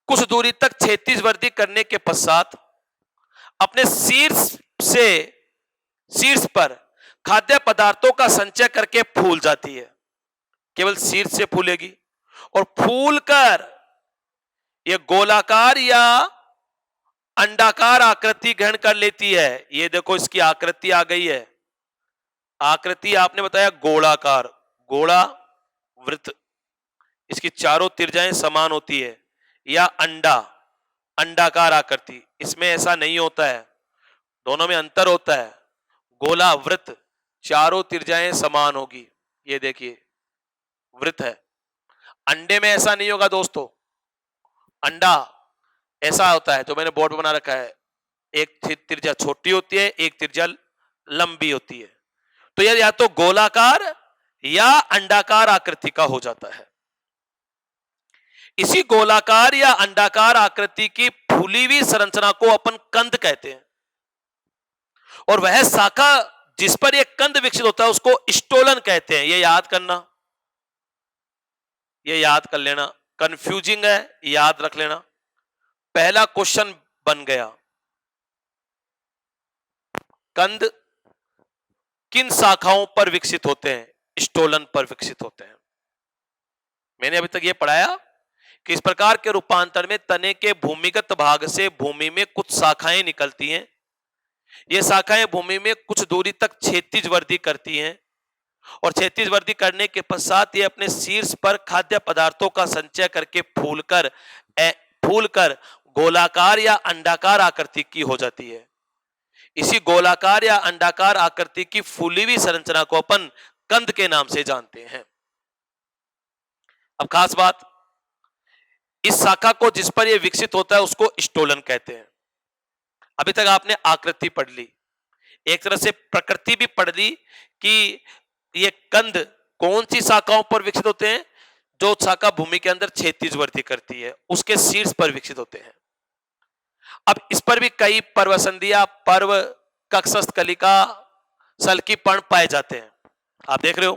कुछ दूरी तक क्षैतिज वृद्धि करने के पश्चात अपने शीर्ष पर खाद्य पदार्थों का संचय करके फूल जाती है। केवल शीर्ष से फूलेगी और फूलकर यह गोलाकार या अंडाकार आकृति ग्रहण कर लेती है। ये देखो इसकी आकृति आ गई है। आकृति आपने बताया गोलाकार, गोला वृत्त, इसकी चारों त्रिज्याएं समान होती है, या अंडाकार आकृति। इसमें ऐसा नहीं होता है, दोनों में अंतर होता है। गोला वृत्त चारों त्रिज्याएं समान होगी। ये देखिए वृत्त है। अंडे में ऐसा नहीं होगा दोस्तों। अंडा ऐसा होता है, जो मैंने बोर्ड बना रखा है, एक त्रिज्या छोटी होती है, एक त्रिज्या लंबी होती है। तो यह या तो गोलाकार या अंडाकार आकृति का हो जाता है। इसी गोलाकार या अंडाकार आकृति की फूली हुई संरचना को अपन कंद कहते हैं, और वह शाखा जिस पर यह कंद विकसित होता है उसको स्टोलन कहते हैं। यह याद करना, यह याद कर लेना, कंफ्यूजिंग है, याद रख लेना। पहला क्वेश्चन बन गया, कंद किन शाखाओं पर विकसित होते हैं? स्टोलन पर विकसित होते हैं। मैंने अभी तक यह पढ़ाया कि इस प्रकार के रूपांतर में तने के भूमिगत भाग से भूमि में कुछ शाखाएं निकलती हैं। ये शाखाएं भूमि में कुछ दूरी तक क्षैतिज वृद्धि करती हैं, और क्षैतिज वृद्धि करने के पश्चात ये अपने शीर्ष पर खाद्य पदार्थों का संचय करके फूलकर गोलाकार या अंडाकार आकृति की हो जाती है। इसी गोलाकार या अंडाकार आकृति की फूली हुई संरचना को अपन कंद के नाम से जानते हैं। अब खास बात, इस शाखा को जिस पर यह विकसित होता है उसको स्टोलन कहते हैं। अभी तक आपने आकृति पढ़ ली, एक तरह से प्रकृति भी पढ़ ली कि ये कंद कौन सी शाखाओं पर विकसित होते हैं। जो शाखा भूमि के अंदर क्षैतिज वृद्धि करती है उसके शीर्ष पर विकसित होते हैं। अब इस पर भी कई पर्वसंधियां, पर्व, कक्षस्थ कलिका, सल्की पर्ण पाए जाते हैं। आप देख रहे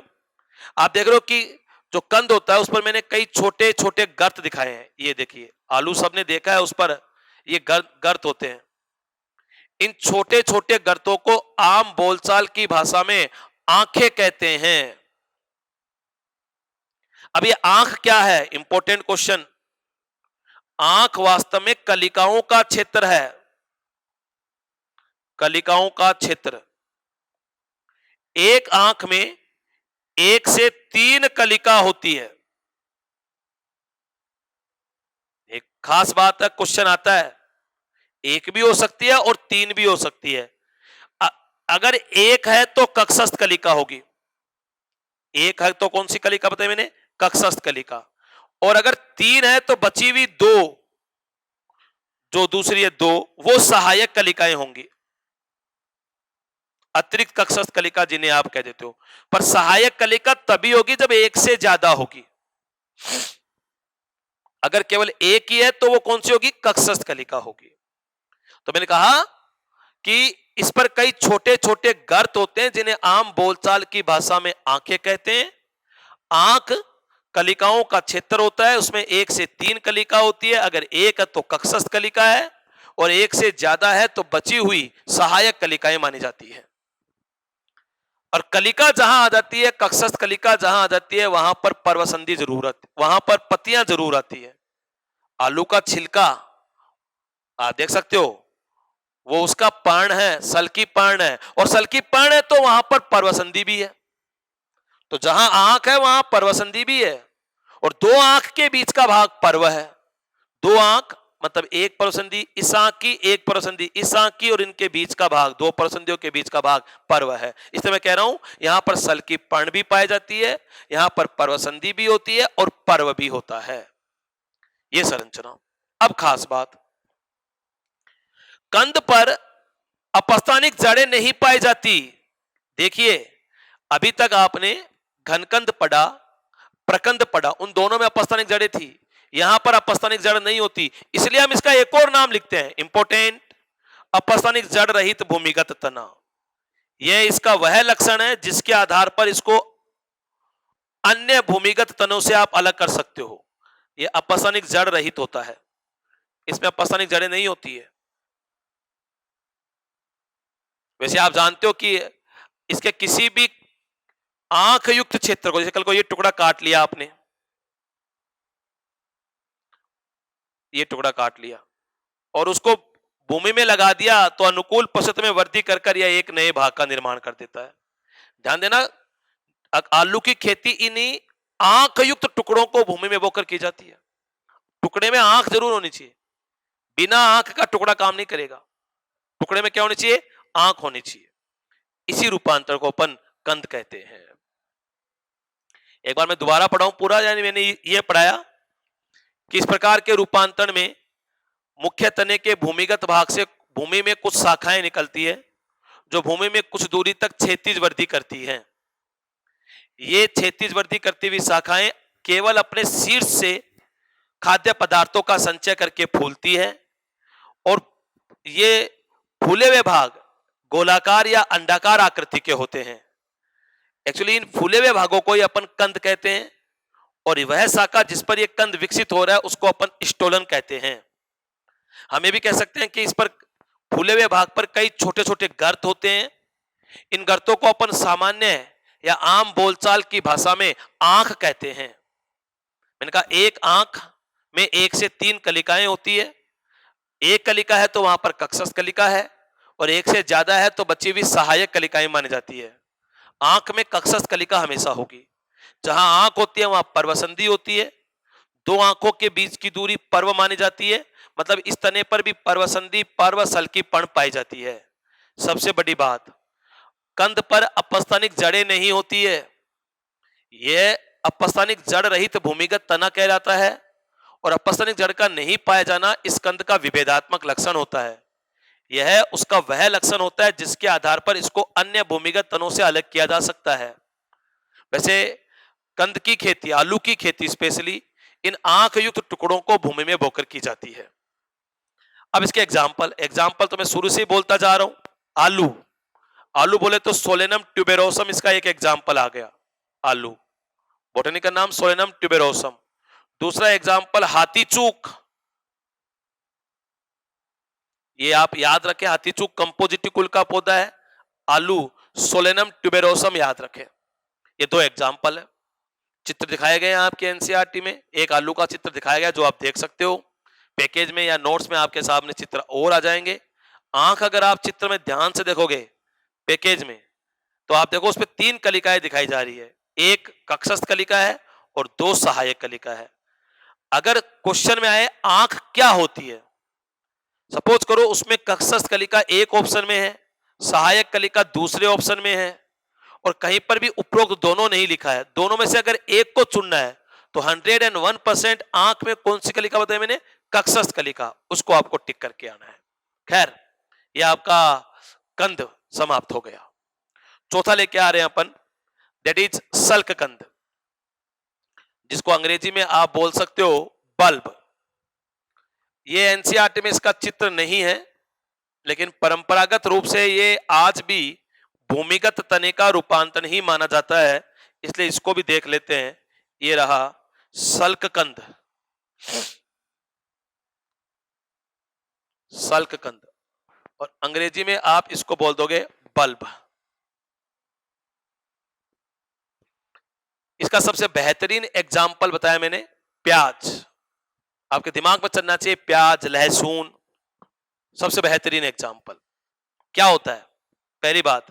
हो कि जो कंद होता है उस पर मैंने कई छोटे छोटे गर्त दिखाए हैं। ये देखिए, आलू सबने देखा है, उस पर ये गर्त होते हैं। इन छोटे छोटे गर्तों को आम बोलचाल की भाषा में आंखें कहते हैं। अब ये आंख क्या है? Important question. आंख वास्तव में कलिकाओं का क्षेत्र है। कलिकाओं का क्षेत्र। एक आंख में 1 से 3 कलिका होती है। एक खास बात है, क्वेश्चन आता है, 1 भी हो सकती है और 3 भी हो सकती है। अगर 1 है तो कक्षस्थ कलिका होगी। 1 है तो कौन सी कलिका बताई मैंने? कक्षस्थ कलिका। और अगर 3 है तो बची हुई 2, जो दूसरी है 2, वो सहायक कलिकाएं होंगी। अतिरिक्त कक्षस्थ कलिका जिन्हें आप कह देते हो। पर सहायक कलिका तभी होगी जब 1 से ज्यादा होगी। अगर केवल 1 ही है तो वो कौन सी होगी? कक्षस्थ कलिका होगी। तो मैंने कहा कि इस पर कई छोटे छोटे गर्त होते हैं जिन्हें आम बोलचाल की भाषा में आंखें कहते हैं। आंख कलिकाओं का क्षेत्र होता है, उसमें 1 से 3 कलिका होती है। अगर 1 है तो कक्षस्थ कलिका है, और 1 से ज्यादा है तो बची हुई सहायक कलिकाएं मानी जाती है। और कलिका जहां आ जाती है, कक्षस्थ कलिका जहां आ जाती है, वहां पर पर्वसंधि जरूर आती, वहां पर पत्तियां जरूर आती है। आलू का छिलका आप देख सकते हो, वो उसका पर्ण है, सल्की पर्ण है, और सल्की पर्ण है तो वहां पर पर्वसंधि भी है। तो जहां आंख है वहां पर्वसंधि भी है, और 2 आंख के बीच का भाग पर्व है। 2 आंख मतलब एक पर्वसंधि इस आंख की, एक पर्वसंधि इस आंख की, और इनके बीच का भाग, 2 पर्वसंधियों के बीच का भाग पर्व है। इसलिए मैं कह रहा हूं यहां पर सल्की पर्ण भी पाई जाती है, यहां पर पर्वसंधि भी होती है और पर्व भी होता है। यह संरचना। अब खास बात, कंद पर अपस्थानिक जड़ें नहीं पाई जाती। देखिए, अभी तक आपने घनकंद पढ़ा, प्रकंद पढ़ा, उन दोनों में अपस्थानिक जड़ें थी। यहां पर अपस्थानिक जड़ नहीं होती, इसलिए हम इसका एक और नाम लिखते हैं, इंपोर्टेंट, अपस्थानिक जड़ रहित भूमिगत तना। यह इसका वह लक्षण है जिसके आधार पर इसको अन्य भूमिगत तनों से आप अलग कर सकते हो। यह अपस्थानिक जड़ रहित होता है, इसमें अपस्थानिक जड़ें नहीं होती है। वैसे आप जानते हो कि इसके किसी भी आंख युक्त क्षेत्र को, जैसे कल को ये टुकड़ा काट लिया आपने, ये टुकड़ा काट लिया और उसको भूमि में लगा दिया तो अनुकूल परिस्थिति में वृद्धि कर यह एक नए भाग का निर्माण कर देता है। ध्यान देना, आलू की खेती इन्हीं आंख युक्त टुकड़ों को भूमि में बोकर की जाती है। टुकड़े में आंख जरूर होनी चाहिए, बिना आंख का टुकड़ा काम नहीं करेगा। टुकड़े में क्या होनी चाहिए? आंख होनी चाहिए। इसी रूपांतर को अपन कंद कहते हैं। एक बार मैं दोबारा पढ़ाऊं पूरा, यानी मैंने ये पढ़ाया कि इस प्रकार के रूपांतरण में मुख्य तने के भूमिगत भाग से भूमि में कुछ शाखाएं निकलती है जो भूमि में कुछ दूरी तक क्षैतिज वृद्धि करती हैं। ये क्षैतिज वृद्धि करती हुई शाखाएं केवल अपने शीर्ष से खाद्य पदार्थों का संचय करके फूलती है और ये फूले हुए भाग गोलाकार या अंडाकार आकृति के होते हैं। एक्चुअली इन फूले हुए भागों को ही अपन कंद कहते हैं और वह शाखा जिस पर यह कंद विकसित हो रहा है उसको अपन स्टोलन कहते हैं। हम ये भी कह सकते हैं कि इस पर फूले हुए भाग पर कई छोटे छोटे गर्त होते हैं। इन गर्तों को अपन सामान्य या आम बोलचाल की भाषा में आंख कहते हैं। मैंने कहा एक आंख में 1 से 3 कलिकाएं होती है। एक कलिका है तो वहां पर कक्षस्थ कलिका है और एक से ज्यादा है तो बची हुई सहायक कलिकाएं मानी जाती है। आंख में कक्षस्थ कलिका हमेशा होगी। जहां आंख होती है वहां पर्वसंधि होती है। दो आंखों के बीच की दूरी पर्व मानी जाती है, मतलब इस तने पर भी पर्वसंधि पर्वसल की पण पाई जाती है। सबसे बड़ी बात, कंद पर अपस्थानिक जड़ें नहीं होती है। यह अपस्थानिक जड़ रहित भूमिगत तना कहलाता है और अपस्थानिक जड़ का नहीं पाया जाना इस कंद का विभेदात्मक लक्षण होता है। यह उसका वह लक्षण होता है जिसके आधार पर इसको अन्य भूमिगत तनों से अलग किया जा सकता है। वैसे कंद की खेती, आलू की खेती स्पेशली इन आंख युक्त टुकड़ों को भूमि में बोकर की जाती है। अब इसके एग्जाम्पल तो मैं शुरू से ही बोलता जा रहा हूं। आलू बोले तो सोलेनम ट्यूबेरोसम इसका एक एग्जाम्पल आ गया। आलू, बोटनी का नाम सोलेनम ट्यूबेरोसम। दूसरा एग्जाम्पल हाथी चूक, ये आप याद रखें, हाथी चूक कंपोजिटी कुल का पौधा है। आलू सोलेनम ट्यूबेरोसम याद रखें। ये 2 एग्जाम्पल है। चित्र दिखाए गए हैं आपके एनसीईआरटी में। एक आलू का चित्र दिखाया गया जो आप देख सकते हो। पैकेज में या नोट्स में आपके सामने चित्र और आ जाएंगे। आंख अगर आप चित्र में ध्यान से देखोगे पैकेज में तो आप देखो उसमें 3 कलिकाएं दिखाई जा रही है। एक कक्षस्थ कलिका है और 2 सहायक कलिका है। अगर क्वेश्चन में आए आंख क्या होती है, सपोज करो उसमें कक्षस्थ कलिका एक ऑप्शन में है, सहायक कलिका दूसरे ऑप्शन में है और कहीं पर भी उपरोक्त दोनों नहीं लिखा है। दोनों में से अगर एक को चुनना है तो 101% आंख में कौन सी कलिका बताई मैंने? कक्षस्थ कलिका। उसको आपको टिक करके आना है। खैर, यह आपका कंद समाप्त हो गया। चौथा लेके आ रहे हैं अपन, दैट इज सल्क कंद, जिसको अंग्रेजी में आप बोल सकते हो बल्ब। ये एनसीईआरटी में इसका चित्र नहीं है, लेकिन परंपरागत रूप से ये आज भी भूमिगत तने का रूपांतरण ही माना जाता है, इसलिए इसको भी देख लेते हैं। ये रहा सल्ककंद। सल्ककंद और अंग्रेजी में आप इसको बोल दोगे बल्ब। इसका सबसे बेहतरीन एग्जाम्पल बताया मैंने प्याज। आपके दिमाग में चलना चाहिए प्याज, लहसुन, सबसे बेहतरीन एग्जाम्पल। क्या होता है? पहली बात,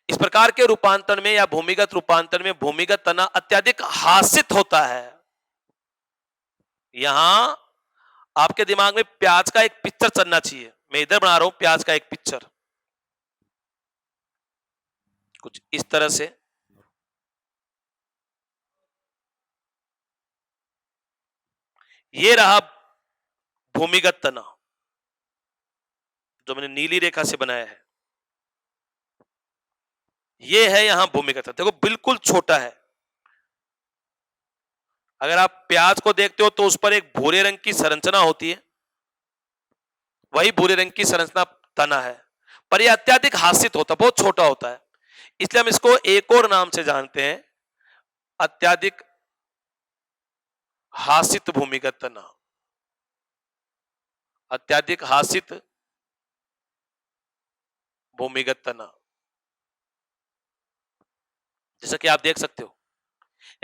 इस प्रकार के रूपांतरण में या भूमिगत रूपांतरण में भूमिगत तना अत्यधिक हासित होता है। यहां आपके दिमाग में प्याज का एक पिक्चर चलना चाहिए। मैं इधर बना रहा हूं प्याज का एक पिक्चर, कुछ इस तरह से। ये रहा भूमिगत तना जो मैंने नीली रेखा से बनाया है। ये है यहां भूमिगत तना, देखो बिल्कुल छोटा है। अगर आप प्याज को देखते हो तो उस पर एक भूरे रंग की संरचना होती है, वही भूरे रंग की संरचना तना है, पर यह अत्यधिक हासित होता है, बहुत छोटा होता है, इसलिए हम इसको एक और नाम से जानते हैं, अत्यधिक हासित भूमिगत तना। अत्यधिक हासित भूमिगत तना, जैसा कि आप देख सकते हो।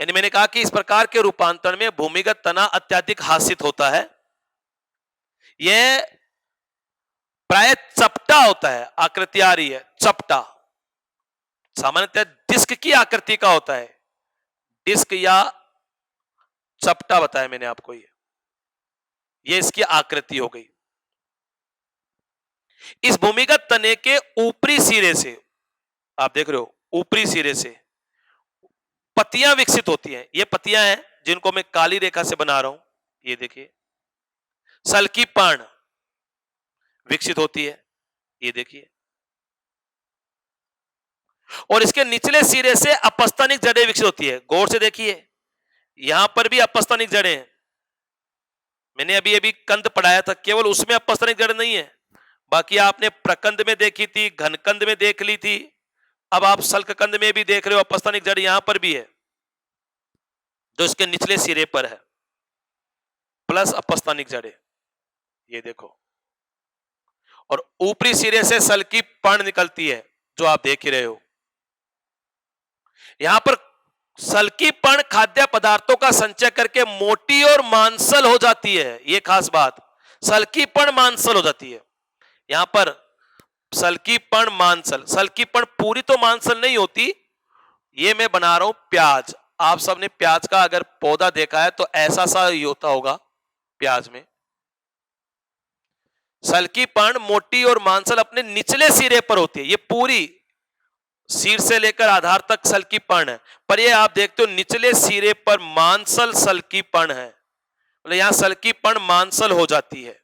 यानी मैंने कहा कि इस प्रकार के रूपांतरण में भूमिगत तना अत्यधिक हासित होता है। यह प्राय चपटा होता है, आकृति आ रही है चपटा, सामान्यतः डिस्क की आकृति का होता है, डिस्क या चपटा बताया मैंने आपको। ये इसकी आकृति हो गई। इस भूमिगत तने के ऊपरी सिरे से, आप देख रहे हो, ऊपरी सिरे से पत्तियां विकसित होती हैं। ये पत्तियां हैं जिनको मैं काली रेखा से बना रहा हूं, ये देखिए, सल्की पर्ण विकसित होती है, ये देखिए, और इसके निचले सिरे से अपस्तनिक जड़ें विकसित होती है। गौर से देखिए, यहां पर भी अपस्तनिक जड़ें हैं। मैंने अभी अभी कंद पढ़ाया था, केवल उसमें अपस्तनिक जड़ नहीं है, बाकी आपने प्रकंद में देखी थी, घनकंद में देख ली थी, अब आप सल्ककंद में भी देख रहे हो अपस्तनिक जड़ यहां पर भी है, जो इसके निचले सिरे पर है, प्लस अपस्तनिक जड़ें, ये देखो, और ऊपरी सिरे से सल्की पर्ण निकलती है, जो आप देख ही रहे हो। यहां पर सल्की पर्ण खाद्य पदार्थों का संचय करके मोटी और मांसल हो जाती है। यह खास बात, सल्की पर्ण मांसल हो जाती है। यहां पर सल्की पर्ण मांसल, सल्की पर्ण पूरी तो मांसल नहीं होती। ये मैं बना रहा हूं प्याज, आप सबने प्याज का अगर पौधा देखा है तो ऐसा सा ही होता होगा प्याज में। सल्की पर्ण मोटी और मांसल अपने निचले सिरे पर होती है। ये पूरी सिर से लेकर आधार तक सल्की पर्ण है, पर ये आप देखते हो निचले सिरे पर मांसल सल्की पर्ण है, मतलब यहां सल्की पर्ण मांसल हो जाती है,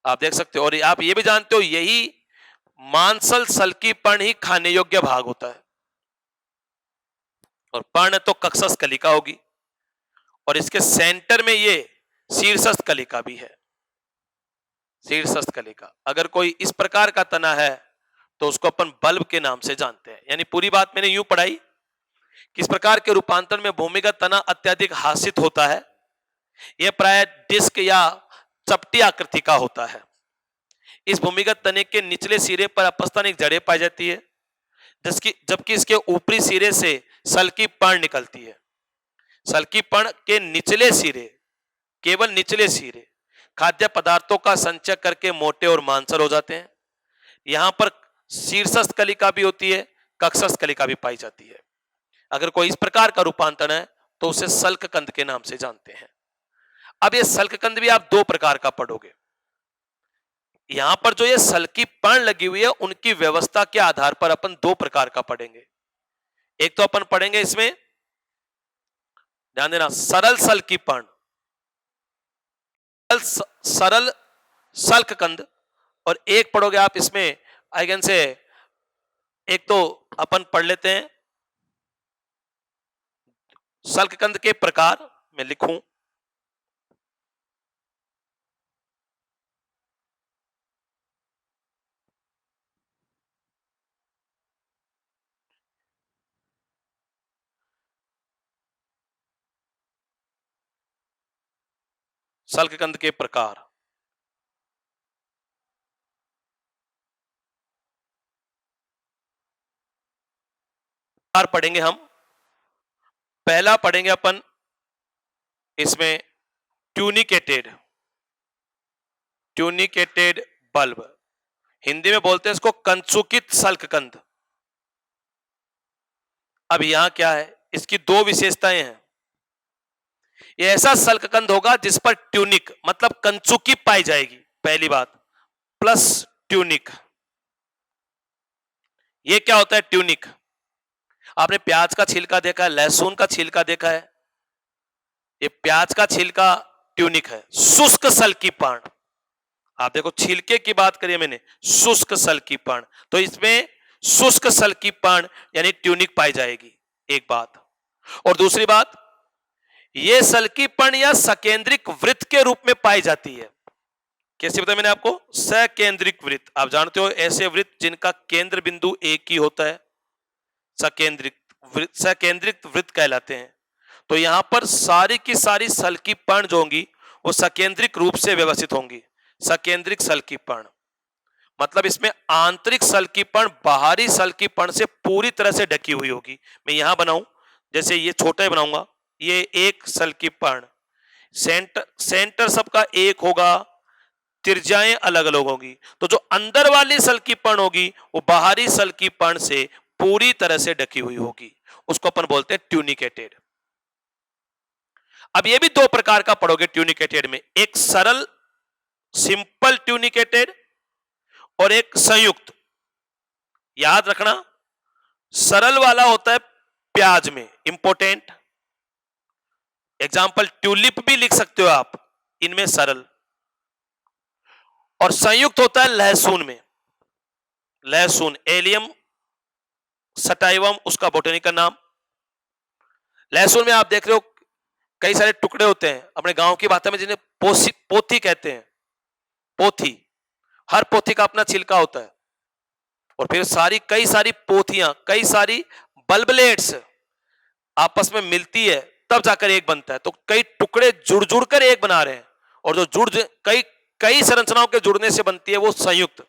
आप देख सकते हो। और आप ये भी जानते हो यही मांसल सल्की पर्ण ही खाने योग्य भाग होता है। और पर्ण तो कक्षस्थ कलिका होगी, और इसके सेंटर में ये शीर्षस्थ कलिका भी है, शीर्षस्थ कलिका। अगर कोई इस प्रकार का तना है तो उसको अपन बल्ब के नाम से जानते हैं। यानी पूरी बात मैंने यूं पढ़ाई कि इस प्रकार के रूपांतरण में भूमिगत तना अत्यधिक हासित होता है। यह प्राय डिस्क या चपटी आकृति का होता है। इस भूमिगत तने के निचले सिरे पर अपस्तनिक जड़ें पाई जाती है, जबकि इसके ऊपरी सिरे से सल्की पर्ण निकलती है। सल्की पर्ण के निचले सिरे, केवल निचले सिरे, खाद्य पदार्थों का संचय करके मोटे और मांसल हो जाते हैं। यहां पर शीर्षस्थ कलिका भी होती है, कक्षस्थ कलिका भी पाई जाती है। अगर कोई इस प्रकार का रूपांतरण है तो उसे सल्ककंद के नाम से जानते हैं। अब ये सल्ककंद भी आप दो प्रकार का पढ़ोगे। यहां पर जो ये सल्की पर्ण लगी हुई है उनकी व्यवस्था के आधार पर अपन दो प्रकार का पढ़ेंगे। एक तो अपन पढ़ेंगे इसमें, ध्यान देना, सरल सल्की पर्ण, सरल सल्ककंद, और एक पढ़ोगे आप इसमें आइगन से, एक तो अपन पढ़ लेते हैं सल्ककंद के प्रकार, मैं लिखूं, सल्ककंद के प्रकार। पढ़ेंगे हम। पहला पढ़ेंगे अपन इसमें ट्यूनिकेटेड, ट्यूनिकेटेड बल्ब, हिंदी में बोलते हैं इसको कंचुकित सल्ककंद। अब यहां क्या है, इसकी दो विशेषताएं हैं। यह ऐसा सल्ककंद होगा जिस पर ट्यूनिक मतलब कंचुकी पाई जाएगी, पहली बात, प्लस ट्यूनिक। यह क्या होता है ट्यूनिक? आपने प्याज का छिलका देखा है, लहसुन का छिलका देखा है, ये प्याज का छिलका ट्यूनिक है। शुष्क सल्की पर्ण, आप देखो छिलके की बात करिए मैंने, शुष्क सल्की पर्ण, तो इसमें शुष्क सल्की पर्ण यानी ट्यूनिक पाई जाएगी, एक बात। और दूसरी बात, ये सल्कीपण या सकेंद्रिक वृत्त के रूप में पाई जाती है। कैसे बताया मैंने आपको? सकेंद्रिक वृत्त, आप जानते हो ऐसे वृत्त जिनका केंद्र बिंदु एक ही होता है, सकेंद्रिक वृत्त कहलाते हैं। तो यहां पर सारी की सारी सल्कीपण जो होंगी वो सकेंद्रिक रूप से व्यवस्थित होंगी। सकेंद्रिक सल्कीपण मतलब इसमें आंतरिक सल्कीपण बाहरी सल्कीपण से पूरी तरह से ढकी हुई होगी। मैं यहां बनाऊं, जैसे ये छोटा बनाऊंगा, ये एक सल्कीपण, सेंटर सबका एक होगा, त्रिज्याएं अलग अलग होगी। तो जो अंदर वाली सल्कीपण होगी वो बाहरी सल्कीपण से पूरी तरह से ढकी हुई होगी, उसको अपन बोलते हैं ट्यूनिकेटेड। अब ये भी दो प्रकार का पढ़ोगे ट्यूनिकेटेड में, एक सरल सिंपल ट्यूनिकेटेड और एक संयुक्त। याद रखना, सरल वाला होता है प्याज में, इंपोर्टेंट एग्जाम्पल ट्यूलिप भी लिख सकते हो आप, इनमें सरल। और संयुक्त होता है लहसुन में, लहसुन एलियम सटाइवम उसका बोटेनिकल नाम। लहसुन में आप देख रहे हो कई सारे टुकड़े होते हैं, अपने गांव की भाषा में जिन्हें पोथी कहते हैं, पोथी, हर पोथी का अपना छिलका होता है, और फिर कई सारी पोथियां, कई सारी बल्बलेट्स आपस में मिलती है तब जाकर एक बनता है। तो कई टुकड़े जुड़ जुड़ कर एक बना रहे हैं, और जो कई संरचनाओं के जुड़ने से बनती है वो संयुक्त।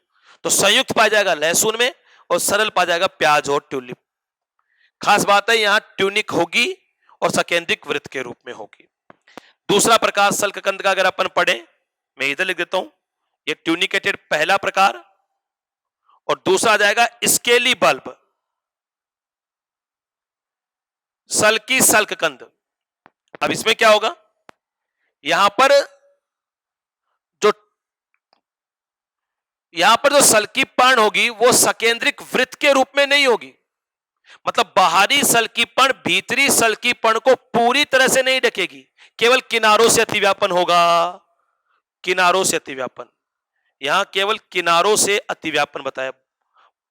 तो संयुक्त पाया जाएगा लहसुन में और सरल पाया जाएगा प्याज और ट्यूलिप। खास बात है यहां ट्यूनिक होगी और सकेंद्रिक वृत्त के रूप में होगी। दूसरा प्रकार सल्ककंद का अगर अपन पढ़े, मैं इधर लिख देता हूं, ये ट्यूनिकेटेड पहला प्रकार, और दूसरा आ जाएगा स्केली बल्ब, सल्की सल्ककंद। अब इसमें क्या होगा, यहां पर जो सल्कीपण होगी वो सकेंद्रिक वृत्त के रूप में नहीं होगी, मतलब बाहरी सल्कीपण भीतरी सल्कीपण को पूरी तरह से नहीं ढकेगी, केवल किनारों से अतिव्यापन होगा, किनारों से अतिव्यापन। यहां केवल किनारों से अतिव्यापन बताया,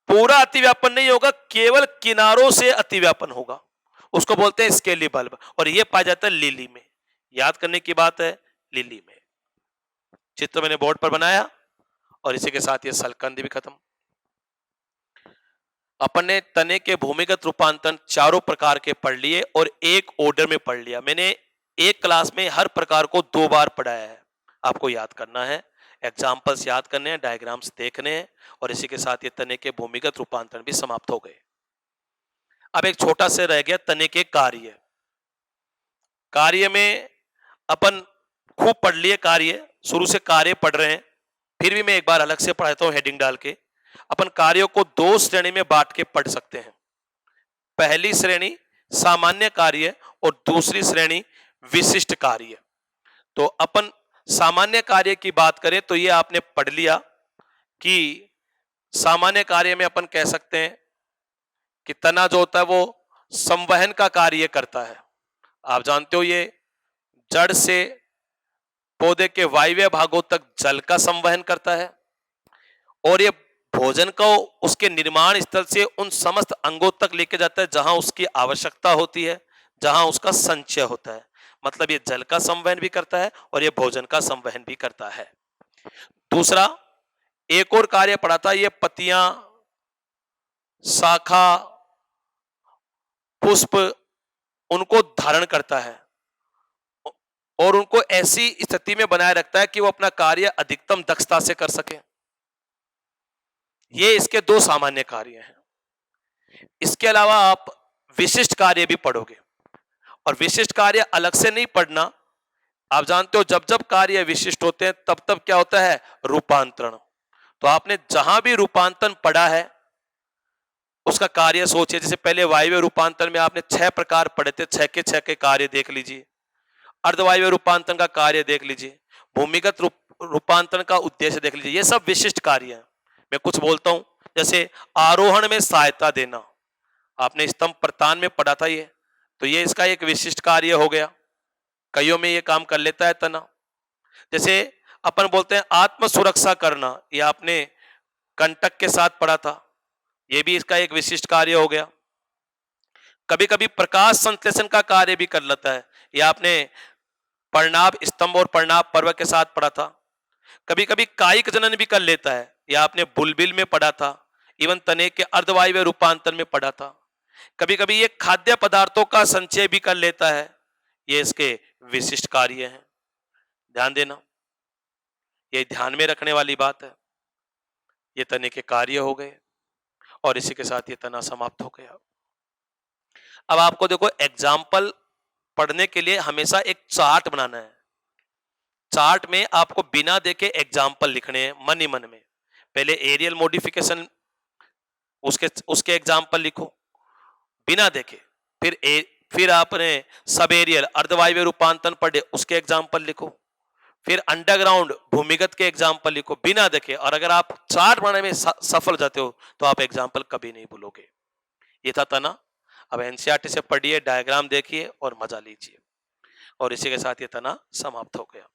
पूरा अतिव्यापन नहीं होगा, केवल किनारों से अतिव्यापन होगा, उसको बोलते हैं स्केली बल्ब। और यह पाया जाता है लिली में। याद करने की बात है, लिली में। चित्र मैंने बोर्ड पर बनाया, और इसी के साथ ये सल्कंद भी खत्म। अपन ने तने के भूमिगत रूपांतरण चारों प्रकार के पढ़ लिए और एक ऑर्डर में पढ़ लिया। मैंने एक क्लास में हर प्रकार को 2 बार पढ़ाया है, आपको याद करना है, एग्जाम्पल्स याद करने हैं, डायग्राम्स देखने हैं, और इसी के साथ ये तने के भूमिगत रूपांतरण भी समाप्त हो गए। अब एक छोटा से रह गया तने के कार्य। कार्य में अपन खूब पढ़ लिए, कार्य शुरू से कार्य पढ़ रहे हैं, फिर भी मैं एक बार अलग से पढ़ाता हूं हेडिंग डाल के। अपन कार्यों को 2 श्रेणी में बांट के पढ़ सकते हैं। पहली श्रेणी सामान्य कार्य और दूसरी श्रेणी विशिष्ट कार्य। तो अपन सामान्य कार्य की बात करें तो ये आपने पढ़ लिया कि सामान्य कार्य में अपन कह सकते हैं कि तना जो होता है वो संवहन का कार्य करता है। आप जानते हो ये जड़ से पौधे के वायव्य भागों तक जल का संवहन करता है, और ये भोजन को उसके निर्माण स्थल से उन समस्त अंगों तक लेके जाता है जहां उसकी आवश्यकता होती है, जहां उसका संचय होता है। मतलब ये जल का संवहन भी करता है और ये भोजन का संवहन भी करता है। दूसरा एक और कार्य पढ़ा था, ये पत्तियां, शाखा, पुष्प उनको धारण करता है और उनको ऐसी स्थिति में बनाए रखता है कि वो अपना कार्य अधिकतम दक्षता से कर सके। ये इसके 2 सामान्य कार्य हैं। इसके अलावा आप विशिष्ट कार्य भी पढ़ोगे, और विशिष्ट कार्य अलग से नहीं पढ़ना। आप जानते हो जब जब कार्य विशिष्ट होते हैं तब तब क्या होता है, रूपांतरण। तो आपने जहां भी रूपांतरण पढ़ा है उसका कार्य सोचिए। जैसे पहले वायव्य रूपांतरण में आपने 6 प्रकार पढ़े थे, 6 के 6 के कार्य देख लीजिए। अर्धवायव्य रूपांतरण का कार्य देख लीजिए, भूमिगत रूपांतरण का उद्देश्य देख लीजिए। ये सब विशिष्ट कार्य हैं। मैं कुछ बोलता हूं, जैसे आरोहण में सहायता देना, आपने स्तंभ प्रतान में पढ़ा था ये, तो ये इसका एक विशिष्ट कार्य हो गया। कईयों में ये काम कर लेता है तना। जैसे अपन बोलते हैं आत्म सुरक्षा करना, ये आपने कंटक के साथ पढ़ा था, ये भी इसका एक विशिष्ट कार्य हो गया। कभी कभी प्रकाश संश्लेषण का कार्य भी कर लेता है, या आपने पर्णाभ स्तंभ और पर्णाभ पर्व के साथ पढ़ा था। कभी कभी कायिक जनन भी कर लेता है, या आपने बुलबिल में पढ़ा था। इवन तने के अर्धवायु रूपांतर में पढ़ा था। कभी कभी ये खाद्य पदार्थों का संचय भी कर लेता है। ये इसके विशिष्ट कार्य हैं, ध्यान देना, ये ध्यान में रखने वाली बात है। ये तने के कार्य हो गए और इसी के साथ ये तना समाप्त हो गया। अब आपको देखो एग्जाम्पल पढ़ने के लिए हमेशा एक चार्ट बनाना है। चार्ट में आपको बिना देखे एग्जाम्पल लिखने हैं मन ही मन में। पहले एरियल मॉडिफिकेशन उसके उसके एग्जाम्पल लिखो बिना देखे। फिर आपने सब एरियल अर्धवायु रूपांतरण पढ़े, उसके एग्जाम्पल लिखो। फिर अंडरग्राउंड भूमिगत के एग्जाम्पल लिखो बिना देखे। और अगर आप चार्ट बनाने में सफल जाते हो तो आप एग्जाम्पल कभी नहीं भूलोगे। ये था तना। अब एनसीईआरटी से पढ़िए, डायग्राम देखिए और मजा लीजिए। और इसी के साथ ये तना समाप्त हो गया।